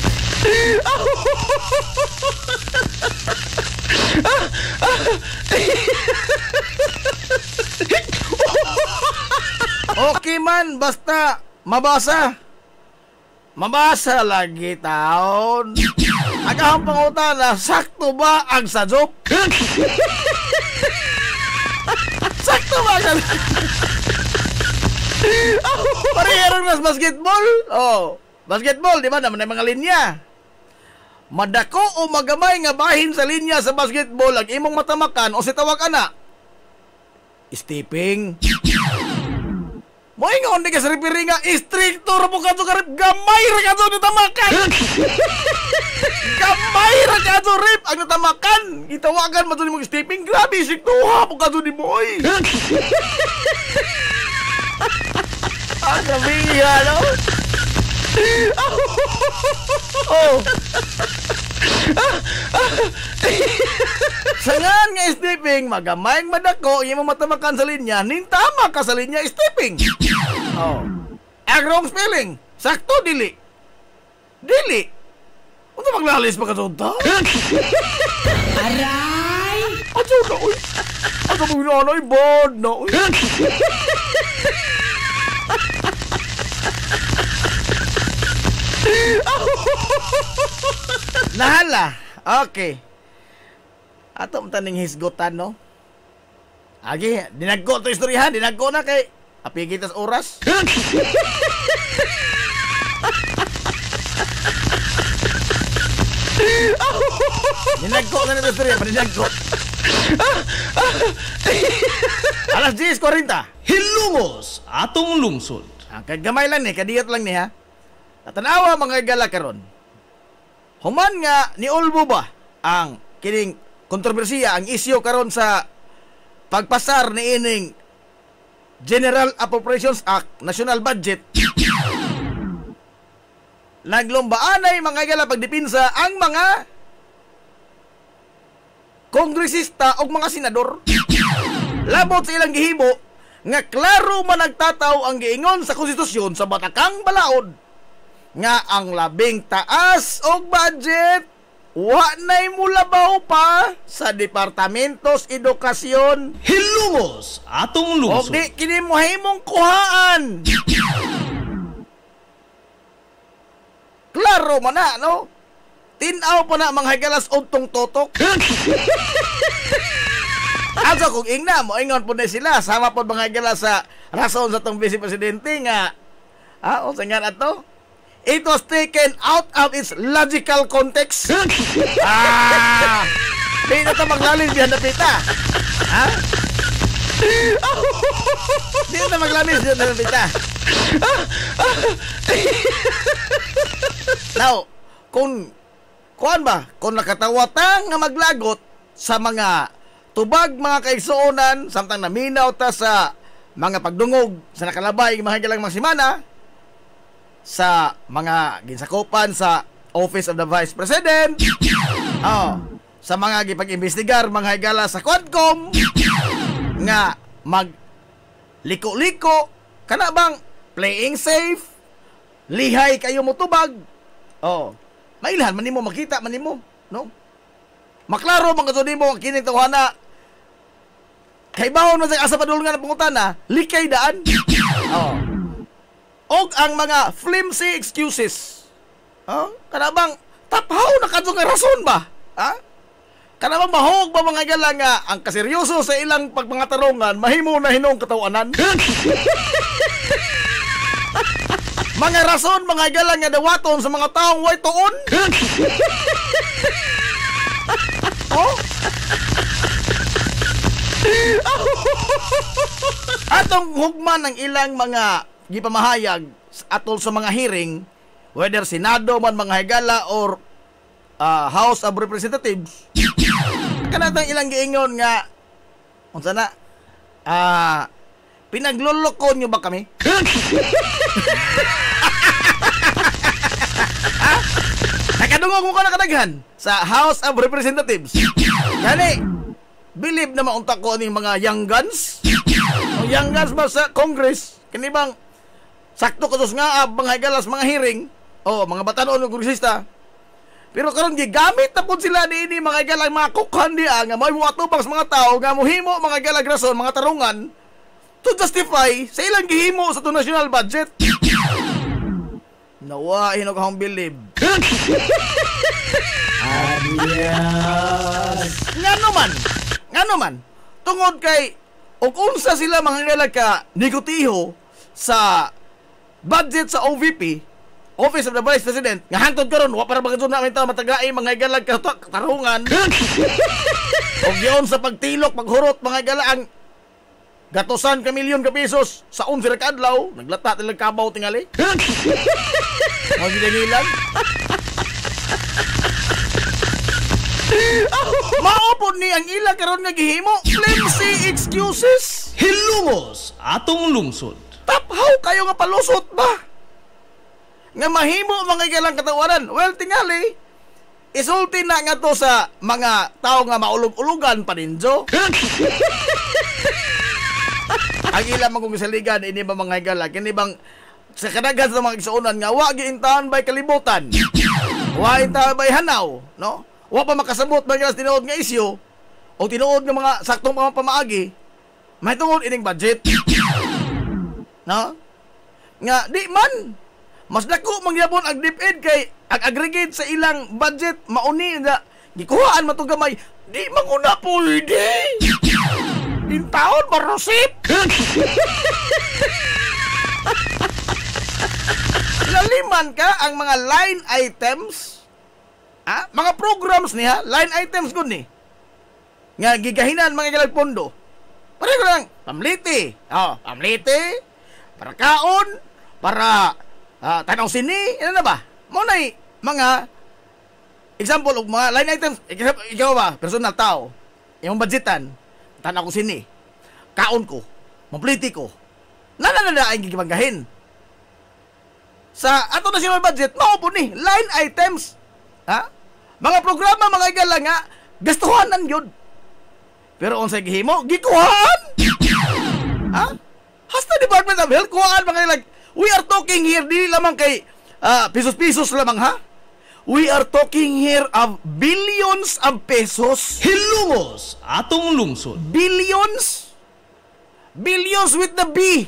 Okay man, basta mabasa. Mabasa lagi taon. Agahang pangutana, sakto ba ang sajop? Sakto ba ang sajop? Parehirong nas basketball. Oh, basketball, di ba naman ay mga linya. Madako o magamay nga bahin sa linya sa basketball ang imong matamakan o si tawag ana. Stepping. Moy nga hindi ka sa referee nga stricto ra mo kadto karip gamay ra kadto ni tamakan. Gamay ra kadto rip ang natamakan. Itawagan mo to nimong stepping. Grabe stricto ha mo kadto ni boy. Ang gabiya, no? Oh. Sangan nga stepping, magamay madako, yung matamakan sa linya, nintama ka sa linya stepping. Oh. Ang wrong spelling, sakto dili. Dili. Ano maglalis pa ka sunta? Aray! Ato na, uy. Ato mo nanay, bad na, uy. Nahala. Okay. Ato taning hisgutan, no? Agi, dinagko to istorya, dinagko na kay apigit as oras. Dinagko na nito istorya, dinagko. Alas 10:40. Hilungos atong lungsod. Kagamay lang ni, kadiyot lang ni ha. Natanawa mga gala karon. Human nga ni Ulbo ba ang kining kontrobersiya, ang isyu karon sa pagpasar ni ining General Appropriations Act, National Budget. Naglombaanay mga gala pagdipinsa ang mga kongresista o mga senador. Labot sa ilang gihimo nga klaro man nagtataw ang giingon sa konstitusyon sa Batakang Balaod nga ang labing taas og budget wa nay mulabaw pa sa Departamentos Edukasyon. Hilungos atong lungsod. Og di kini mohimong kuhaan. Klaro man na, no? Tinaw pa na mga hagalas untong totok. Also kung ingna mo ingon po na sila sama po mga hagalas sa rason sa tong Vice Presidente nga o sa nga ato, it was taken out of its logical context. Di na ito maglalim diyan na pita. Di na maglalim diyan na pita. Now, kung nakatawata nga maglagot sa mga tubag mga kaigsuonan samtang naminaw ta sa mga pagdungog sa nakalabay mga higalang mga simana sa mga ginsakupan sa Office of the Vice President, sa mga gipag-imbestigar mga higala sa Quadcom nga liko-liko kana bang playing safe, lihay kayo mo tubag. Mailhan man nimo makita man nimo, no? Maklaro man kadto nimo ang kining tawhana. Kay bawon man sa asa padulungan ng pangutana, likay daan. Og ang mga flimsy excuses. Kana bang taphaw na kadto nga rason ba? Kana bang mahog ba mga gala nga ang kaseryoso sa ilang pagpangatarungan mahimo na hinong katawanan? Mga rason mga gala nga dawaton sa mga taong way tuon. Atong hugman ng ilang mga gipamahayag atol sa mga hearing, whether Senado man mga higala or House of Representatives, kanatang ilang giingon nga unsa na pinagluloko nyo ba kami? Nakadungog mo ka nakadaghan sa House of Representatives. Gani, believe na maunta ko aning mga young guns. O young guns ba sa Congress? Kani bang sakto ko nga mga galas mga hearing mga batanon ng kongresista. Pero karon gigamit na pud sila niini mga galang mga kukhan diya nga may atubang sa mga tao nga mohimo mga galag rason mga tarungan to justify sa ilang gihimo sa national budget. Nawa hinog akong believe. Adios. Ngano man tungod kay ug unsa sila mga galag ka negutiho sa budget sa OVP, Office of the Vice President, nga hantod karon wa para bagay namin ta matagaay mga galag katarungan. Og giyon sa pagtilok paghurot mga gala ang gatusan ka milyon ka pesos sa 11 ka adlaw, naglata tilang kabaw tingali. Mo gidangilan. Maupod ni ang ila karon nga gihimo flimsy excuses. Hilungos atong lungsod. Taphaw kayo nga palusot ba? Nga mahimo mga galang katawanan. Well, tingali, isulti na nga to sa mga tao nga maulog-ulugan pa ninjo. Ang ilang mga saligan, ini ba mga gala, kini bang sa kadaghan sa mga igsuonan nga, wa giintahan ba'y kalibutan, wa intahan ba'y hanaw, no? Wa pa makasabot ba nga tinuod nga isyo, o tinuod nga mga saktong pamaagi, may tungod ining budget. No? Nga, di man, mas dako mangyapon ang DepEd kay ang aggregate sa ilang budget mauni nga Gikuhaan man 'tong gamay. Di manguna pwede. In taon marosip. Laliman ka ang mga line items. Mga programs niya, line items gud ni. Nga gigahinan mga igalag pondo. Pare ko lang, pamliti. Pamliti. Para kaon, para tanaw sini, ano na ba? Muna mga example og mga line items, ikaw ba, personal tao, yung budgetan, tanaw ko sini, kaon ko, pamliti ko. Nananada ay gigibanggahin. Sa ato national budget, mao ni line items. Mga programa mga igala nga gastuhanan yun. Pero unsay gihimo, gikuhaan. Hasta Department of Health kuhaan mga ilag. We are talking here di lamang kay pisos-pisos lamang We are talking here of billions of pesos. Hilumos atong lungsod. Billions? Billions with the B.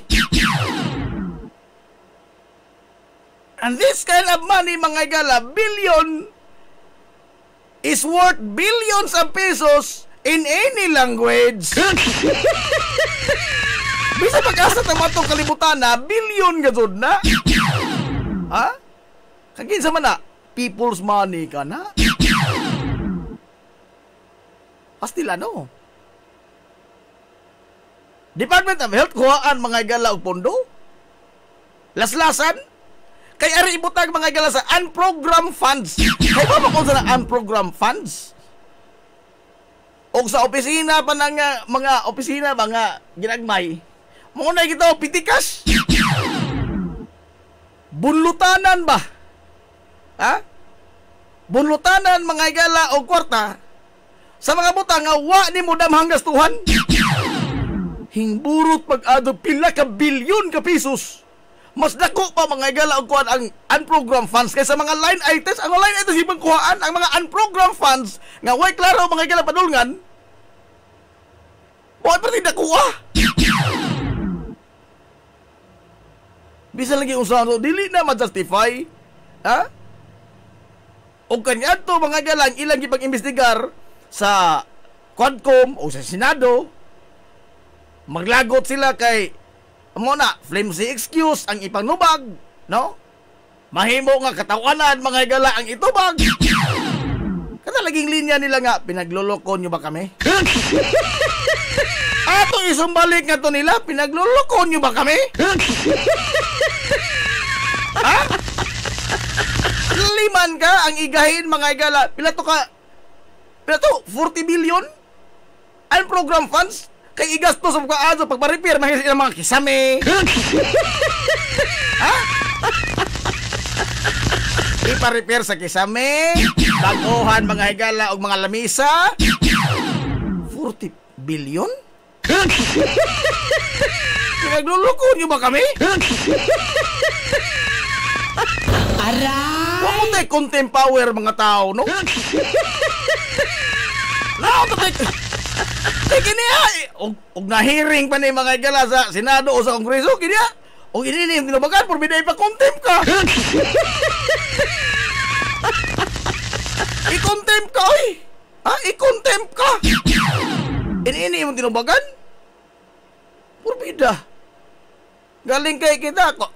And this kind of money, mga igala, billion is worth billions of pesos in any language. Bisa pag-asa naman itong kalibutan na, billion gazod na. Kaginsa man na, people's money ka na. Hastila, no? Department of Health, kuhaan mga igala o pondo. Laslasan. Kay ari ibutang mga igala sa unprogrammed funds. Kay ba kung sa unprogrammed funds? O sa opisina pa ng mga opisina ba nga ginagmay, muna kita pitikas. Bunlutanan ba? Bunlutanan mga igala o kwarta sa mga butang nga wa ni mo damhang gastuhan. Hingburot pag-ado pila ka bilyon ka pesos. Mas dako pa mga igala og kuan ang unprogrammed funds kaysa mga line items. Ang line items ibang kuhaan ang mga unprogrammed funds nga way klaro mga igala padulngan. Wa pa rin nakuha. Bisa lagi usaha dili na ma-justify. O kanya to mga igala ilang gipag-imbestigar sa Quadcom o sa Senado. Maglagot sila kay muna, flimsy excuse ang ipanubag, no? Mahimo nga katawanan mga igala ang itubag. Kada laging linya nila nga, pinagluloko nyo ba kami? Ato isumbalik nga to nila, pinagluloko nyo ba kami? Liman ka ang igahin mga igala. Pila to 40 billion? Ang program funds? Kay igasto sa pagkaadso pagpa-repair mga mga kisame. Ipa-repair sa kisame, baguhan mga higala og mga lamisa. 40 billion? Pinagluloko niyo ba kami? Aray! Huwag mo tayo content power mga tao, no? Kini og nahiring pa ni mga igala sa Senado o sa Kongreso kini og ininim tinubagan por biday pa contempt ka. I-contempt ka oy. I-contempt ka. Ininim tinubagan por bida. Galing kay kita ko.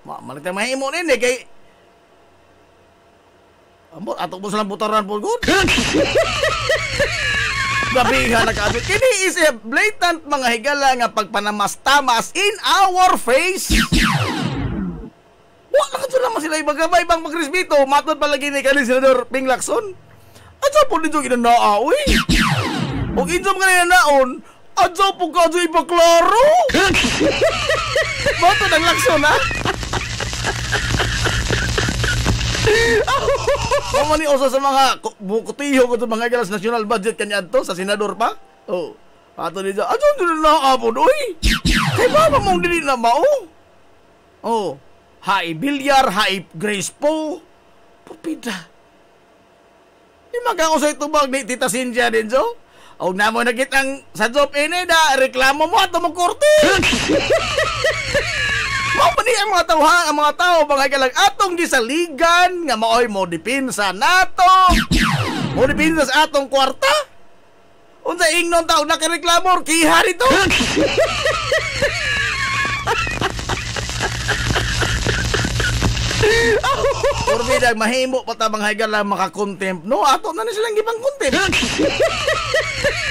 Malit mahimo ni kay ambot ato mo sa putaran po good. Gabihan na kaabit. Kini is a blatant mga higala nga pagpanamastamas in our face. Wala ka naman sila ibang magrespeto. Matod palagi ni kanil Senador Ping Lacson. At sa po nito ginanaa, uy. Huwag insom ka na naon, at sa po ka dyan ipaklaro. Matod ang Lacson, ha? Mamani osa sa mga bukutiho ko sa mga igalas national budget kanya ato sa senador pa. Ato nito. Ato nito na apod, oy. Kay ba mong dili na mao? Hai bilyar, hai grace po. Pupida. Di magkako sa itubag ni Tita Cynthia din, so? O na mo nakitang sa job ini da, reklamo mo ato mong korte. Mao pa ni ang mga tao mga igalang atong gisaligan nga maoy mo dipinsa nato. Mo dipinda sa atong kwarta? Unsa ingnon taon nakareklamo kiha dito? Porbidag mahimo pa ta mga higala makakontempt. No, ato na silang gibang contempt.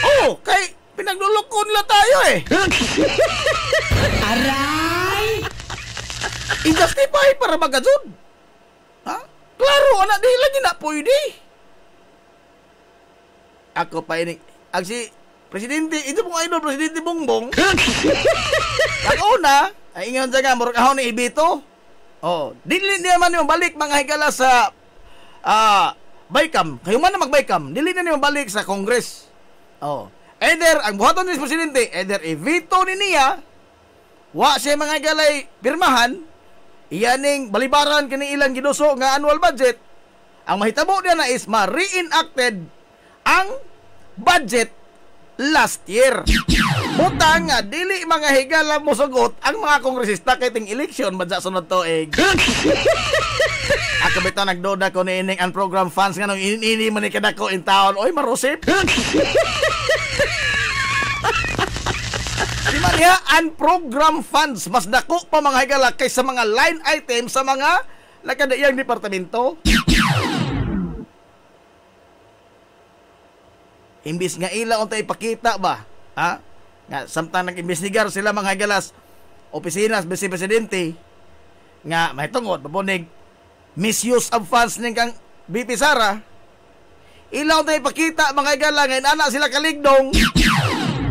Oh, kay pinaglulukon la tayo eh. Aray! I-justify para magazod. Ha? Klaro, anak, di lagi na pwede. Ako pa ini. Ang si Presidente, ito pong idol, Presidente Bongbong. Ang una, ay ingon siya nga, murag ahon ni Ibito. Oh, dili naman yung balik mga higala sa Baykam. Kayo man na mag-Baykam, dili na niyo balik sa Congress. Oh. Either ang buhaton ni Presidente, either i-veto ni niya, wa siya mga higalay pirmahan, iyaning balibaran kini ilang giduso nga annual budget. Ang mahitabo niya na is ma-reenacted ang budget last year. Butang nga, dili mga higala mo sugot ang mga kongresista kay ting eleksyon madya sunod tuig. Ako bitaw nagdoda ko ni ining unprogram funds nga nung ini man ni kadako in town. Oy, marusip. Di man niya, unprogram funds mas dako pa mga higala kaysa mga line items sa mga nakadaiyang departamento. Imbis nga ila untay ipakita ba? Ha? Nga samtang nag-investigar sila mga galas opisina Vice Presidente nga mahitungod papunig misuse of funds ning kang BP Sara. Ila untay ipakita mga gala nga inana sila kaligdong.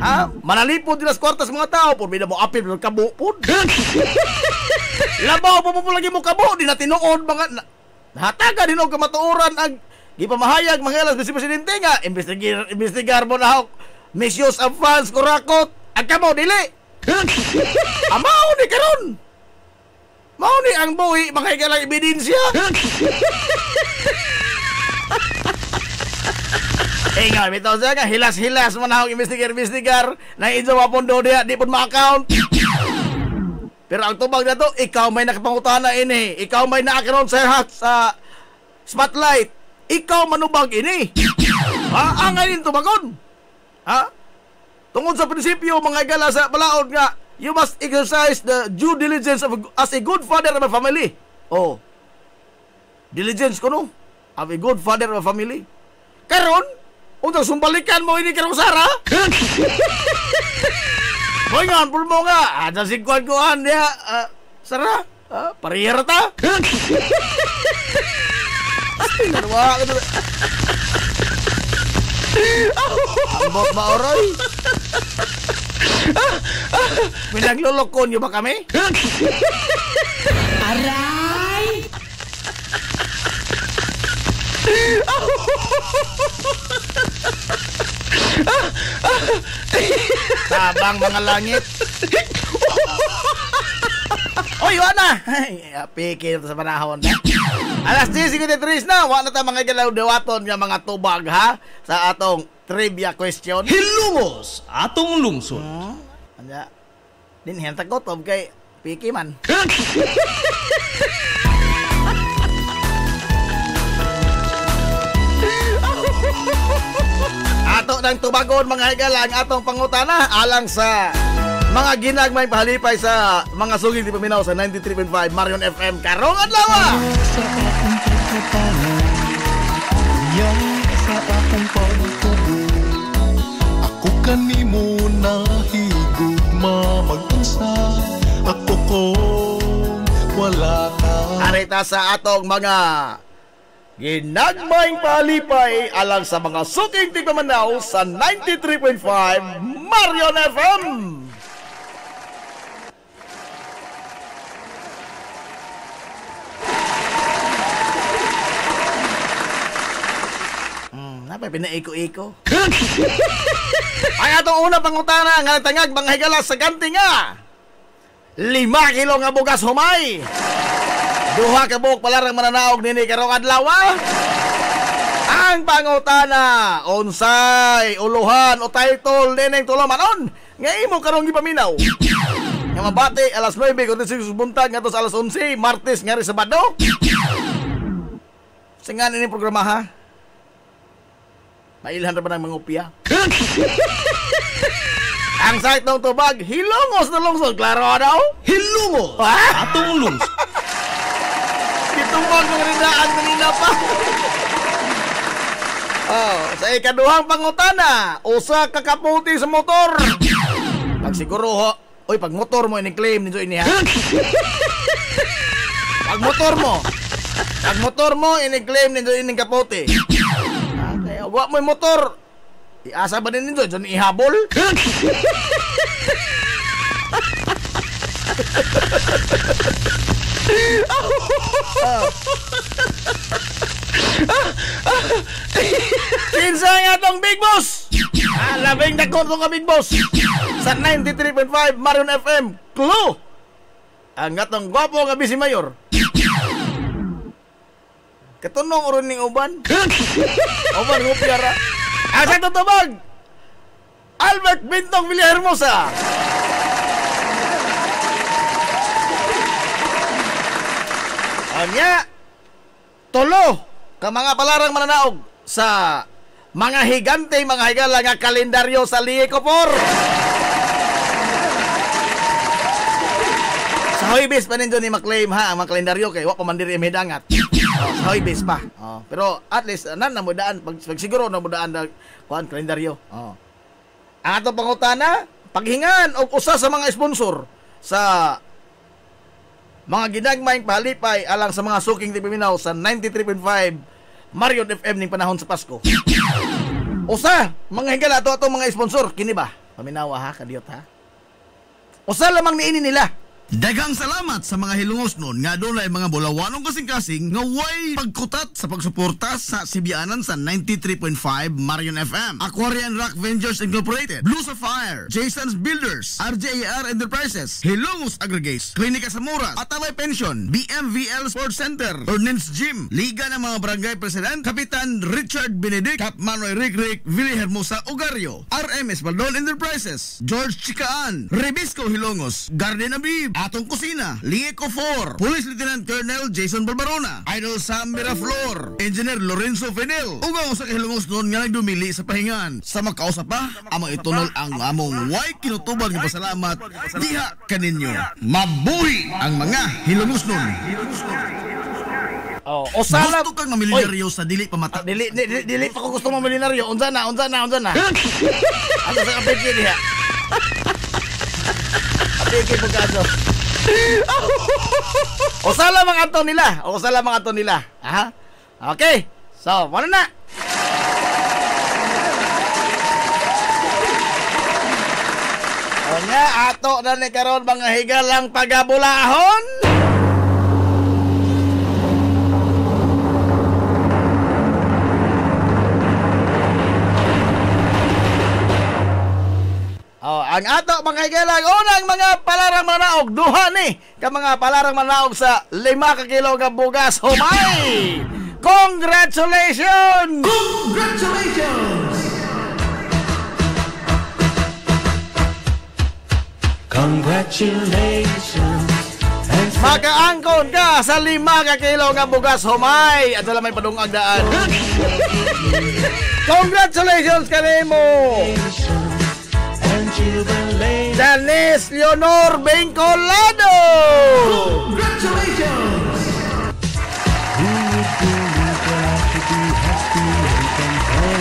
Ha? Manalipod nila sa kwartas mga tao pud bida mo apil ng kabo pud. Labaw pa mo lagi mo kabo di na tinuod mga hataga din og kamatuoran ang gipamahayag mga elas Vice Presidente nga investigar mo na misuse of funds kurakot ang kamo dili. Amaw ni karon. Mao ni ang buhi mga higala ebidensya. Nga bitaw siya nga hilas-hilas man ako investigar na inyo mapondo diya di pud ma-account. Pero ang tubag na to, ikaw may nakapangutana ini, ikaw may naakaroon sa spotlight. Ikaw manubag ini. Ha? Ang ngayon tumagon. Ha? Tungod sa prinsipyo, mga igala sa balaod nga, you must exercise the due diligence as a good father of a family. Oh. Diligence ko no? Of a good father of a family. Karon, untang sumbalikan mo ini karong Sara? Boy nga, pulmo nga. Ada si kuan-kuan dia. Sara? Pariyara ta? Narwa ka na. Ambot ba, Oroy? Pinaglulokon niyo ba kami? Aray! Tabang mga langit. Oy, wala. Ay, pikir sa panahon na. Alas 10:53 na. Wala na tayo mga galaw-dawaton nga mga tubag ha sa atong trivia question. Hilumos atong lungsod. Anya. Dinhen tagotob kay piki man. Ato ng tubagon mga higalang atong pangutana alang sa mga ginagmay pahalipay sa mga sugid di paminaw sa 93.5 Marion FM karong adlaw. Sa akong pagkatao, yan sa akong pagtubo, ako kanimo nahigugma mag-unsa, ako ko wala ka. Arita sa atong mga ginagmayng palipay alang sa mga suking tigpamanaw sa 93.5 Marion FM. Napay pinaiko-iko. Ay atong una pangutana nga tangag mga higala sa ganti nga 5 kilo nga bugas humay. Duha ka buok palarang mananaog nini karong adlaw. Ang pangutana unsay uluhan o title dineng tulomanon nga imo karong gipaminaw. Nga mabati alas 9 kundi sa buntag ngadto sa alas 11 Martes ngari Sabado. Singan ini programa ha. Mailhan ra ba ng mangupya? Ang saktong tubag, hilongos na lungsod. Klaro daw? Hilungos! Atong lungsod. Itungwag ng rinaan kanina pa. Sa ikaduhang pangutana, usa ka kaputi sa motor. Pag siguro ho, pag motor mo ini-claim nito ini ha. Pag motor mo ini-claim nito ini kaputi. Kaya wa mo motor, iasa ba din nito diyan ihabol? Kinsa nga tong Big Boss? Labing dakot ka Big Boss sa 93.5 Marion FM. Clue! Ang gatong gwapo nga Bisi Mayor. Katunong uron ning uban. Uban mo piyara. Asa tutubag? Albert Bintong Villahermosa. Anya, tulo ka mga palarang mananaog sa mga higante, mga higala nga kalendaryo sa Liecopor. Sa Hoybes pa ninyo ni maklaim ha, ang mga kalendaryo kay wa pa man diri medangat. Sa Hoybes pa. Pero at least nan na mudaan pag siguro na mudaan na kuan kalendaryo. Ang atong pangutana, paghingan og usa sa mga sponsor sa mga ginagmayng pahalipay alang sa mga suking tipiminaw sa 93.5 Marion FM ning panahon sa Pasko. Usa, mga higala ato atong mga sponsor, kini ba? Paminawa ha, kadiyot ha. Usa lamang niini nila. Daghang salamat sa mga hilungos nun nga doon ay mga bulawanong kasing-kasing nga way pagkutat sa pagsuporta sa Sibianan sa 93.5 Marion FM. Aquarian Rock Ventures Incorporated, Blue Sapphire, Jason's Builders, RJAR Enterprises, Hilongos Aggregates, Klinika Samuras, Ataway Pension, BMVL Sports Center, Ordnance Gym, Liga ng mga Barangay President, Kapitan Richard Benedict, Cap Manoy Rick, Villahermosa Ogario, RMS Baldon Enterprises, George Chikaan, Rebisco Hilongos, Garden Abib, Atong Kusina, Lieco 4, Police Lieutenant Colonel Jason Barbarona, Idol Sam Miraflor, Engineer Lorenzo Fidel, ugang sa kahilungos noon nga nagdumili sa pahingan. Sa magkausap pa, amang itunol ang among way kinutubag ng pasalamat diha kaninyo. Mabuhi ang mga hilungos noon. Osala gusto kang mamilyonaryo sa dili pamata. Dili pa ko gusto mamilyonaryo. Unsa na. Ano sa kapitid diha? Apike pagkado. Osala mga ato nila. Aha. Okay. So, ano na? Onya ato na ni karon mga higalang pagabulahon. Ang ato mga higalang unang mga palarang manaog duha ni ka mga palarang manaog sa 5 ka kilo nga bugas humay. Congratulations! Makaangkon ka sa 5 ka kilo nga bugas humay at wala may padungag daan. Congratulations kanimo! Janice Leonor Bencolado! Congratulations!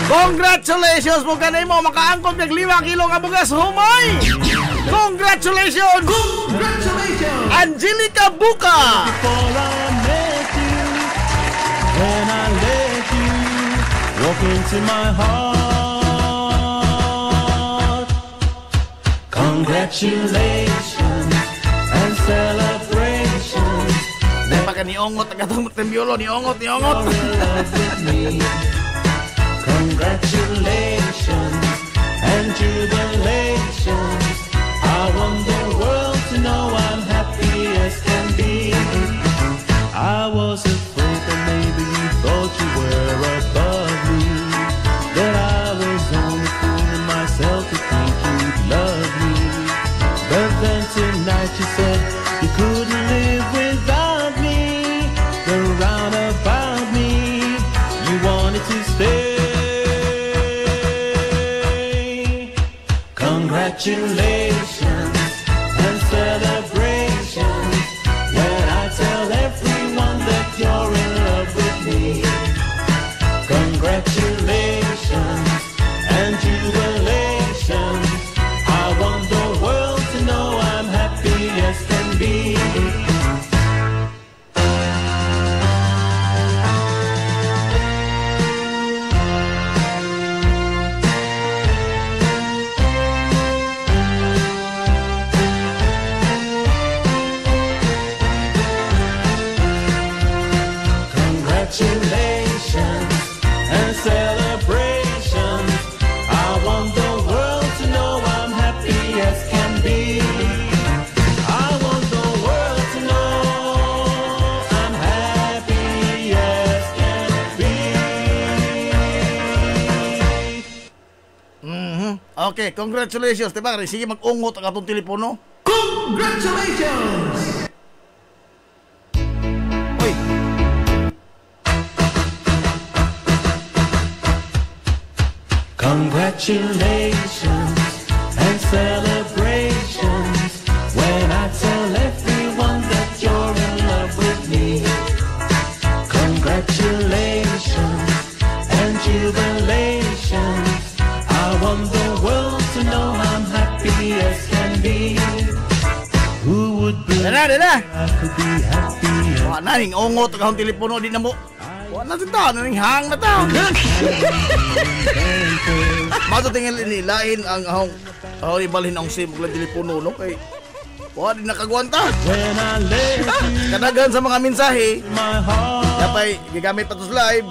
Congratulations mo kanimo makaangkon kag 5 kilo nga bugas humay! Congratulations! Angelica Buka! When I let you walk into my heart, congratulations and celebrations. Dahil pagka niungot, tagatong magtembyolo, niungot. Congratulations and jubilations. I want the world to know I'm happy as can be. I was afraid that maybe you thought you were above me, that I was only fooling myself to think you'd love me. But then tonight you said you couldn't live without me. Go round about me, you wanted to stay. Congratulations and celebrations when I tell everyone that you're in love with me. Congratulations and jubilations. I want the world to know I'm happy as can be. Congratulations and celebrations. I want the world to know I'm happy as can be. I want the world to know I'm happy as can be. Okay, congratulations. Diba, sige mag-ungot ang atong telepono. Congratulations! Congratulations and celebrations when I tell everyone that you're in love with me. Congratulations and jubilations. I want the world to know I'm happy as can be. Who would believe I could be happy? Wala naning ungot ang atong telepono, di na mo. Wala na ito, naning hang na ito. Mato tingin nilain ang ahong ibalhin ang SIM kung telepono, no? Kay wala din nakagwanta. Kadagan sa mga mensahe, kapay gigamit pa ito sa live.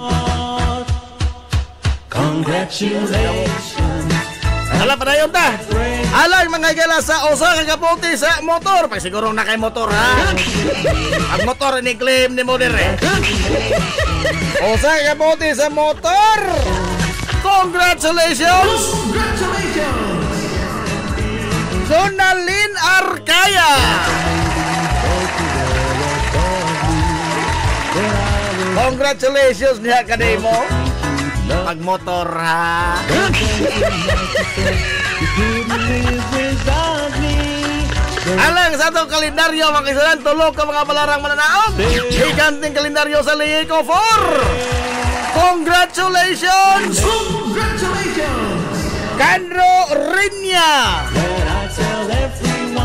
Congratulations. Hala pa na yun ta. Alang mga gala sa usa ka kapote sa motor. Pag sigurong na kay motor, ha? Ang motor ni claim ni Moder, eh. Usa ka kapote sa motor. Congratulations! Congratulations! Jonalyn Arcaya! Congratulations niya kanay mo. Pagmotor, ha? Alang sa itong kalendaryo, mga kaisalan, tulog ka mga balarang mananaog. Higanting kalendaryo sa Lico 4. Congratulations! Congratulations! Candro Rinya! Congratulations!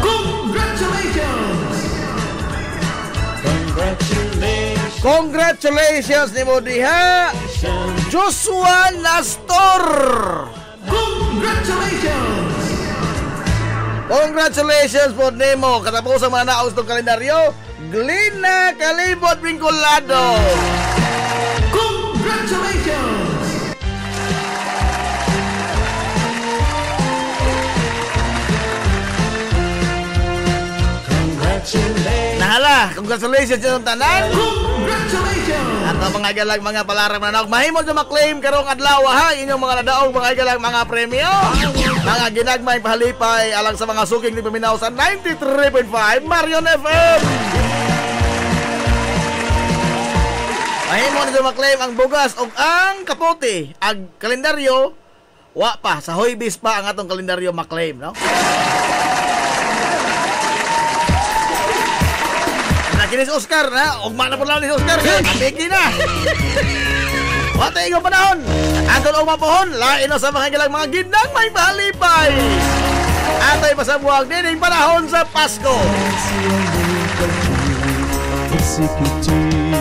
Congratulations ni mo diha, Joshua Nastor! Congratulations! Congratulations po nimo katapos ang mga naos ng kalendaryo, Glina Calibot Vinculado. Congratulations! Nahala, congratulations sa tanan. Congratulations! At ang mga galang mga palarang manawag, mahimod na maklaim karong adlaw, ha, inyong mga nadaog mga galang mga premyo. Mga ginagmay pahalipay alang sa mga suking ni Paminaw sa 93.5 Marion FM. Mahimod na maklaim ang bugas o ang kapote. Ang kalendaryo, wa pa, sa Hoybis pa ang atong kalendaryo maklaim, no? Nakinis Oscar, na? Ugma na po lang ni Oscar. Kapiki na. Wata ikaw panahon. Anton og mapuhon. Lain na sa mga gilang mga ginang may pahalipay. Atay pasabuag din panahon sa Pasko.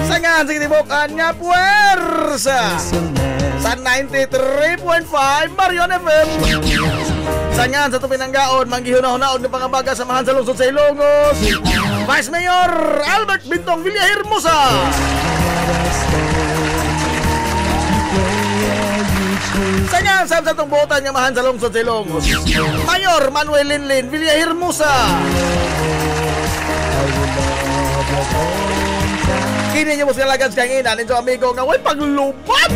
Sangan sa kitibukan nga puwersa sa 93.5 Marion FM. Sangan sa tupinanggaon, manggihuna-hunaon ng pangabaga sa mahan sa lungsod sa Ilongos, Vice Mayor Albert Bintong Villahermosa. Sangan sa itong buotan ng mahan sa lungsod sa Ilongos, Mayor Manuel Linlin Villahermosa. Kini niyo mo sila lagad sa kanginan, ito amigo nga way paglubat.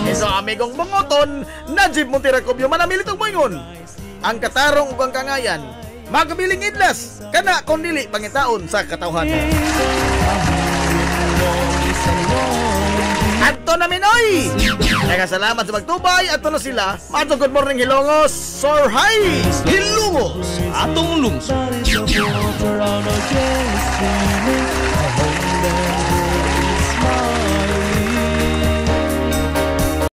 Ito amigong bungoton, Najib Montiracobio, manamilit og moingon. Ang katarong ug ang kangayan, magabiling idlas, kana kon dili pangitaon sa katawhan. Adto na minoy. Salamat sa pagtubay. Adto na sila. Mato good morning Hilongos. Sorhay. Hilongos. Atong lungsod. Water on a jelly streaming. I hope that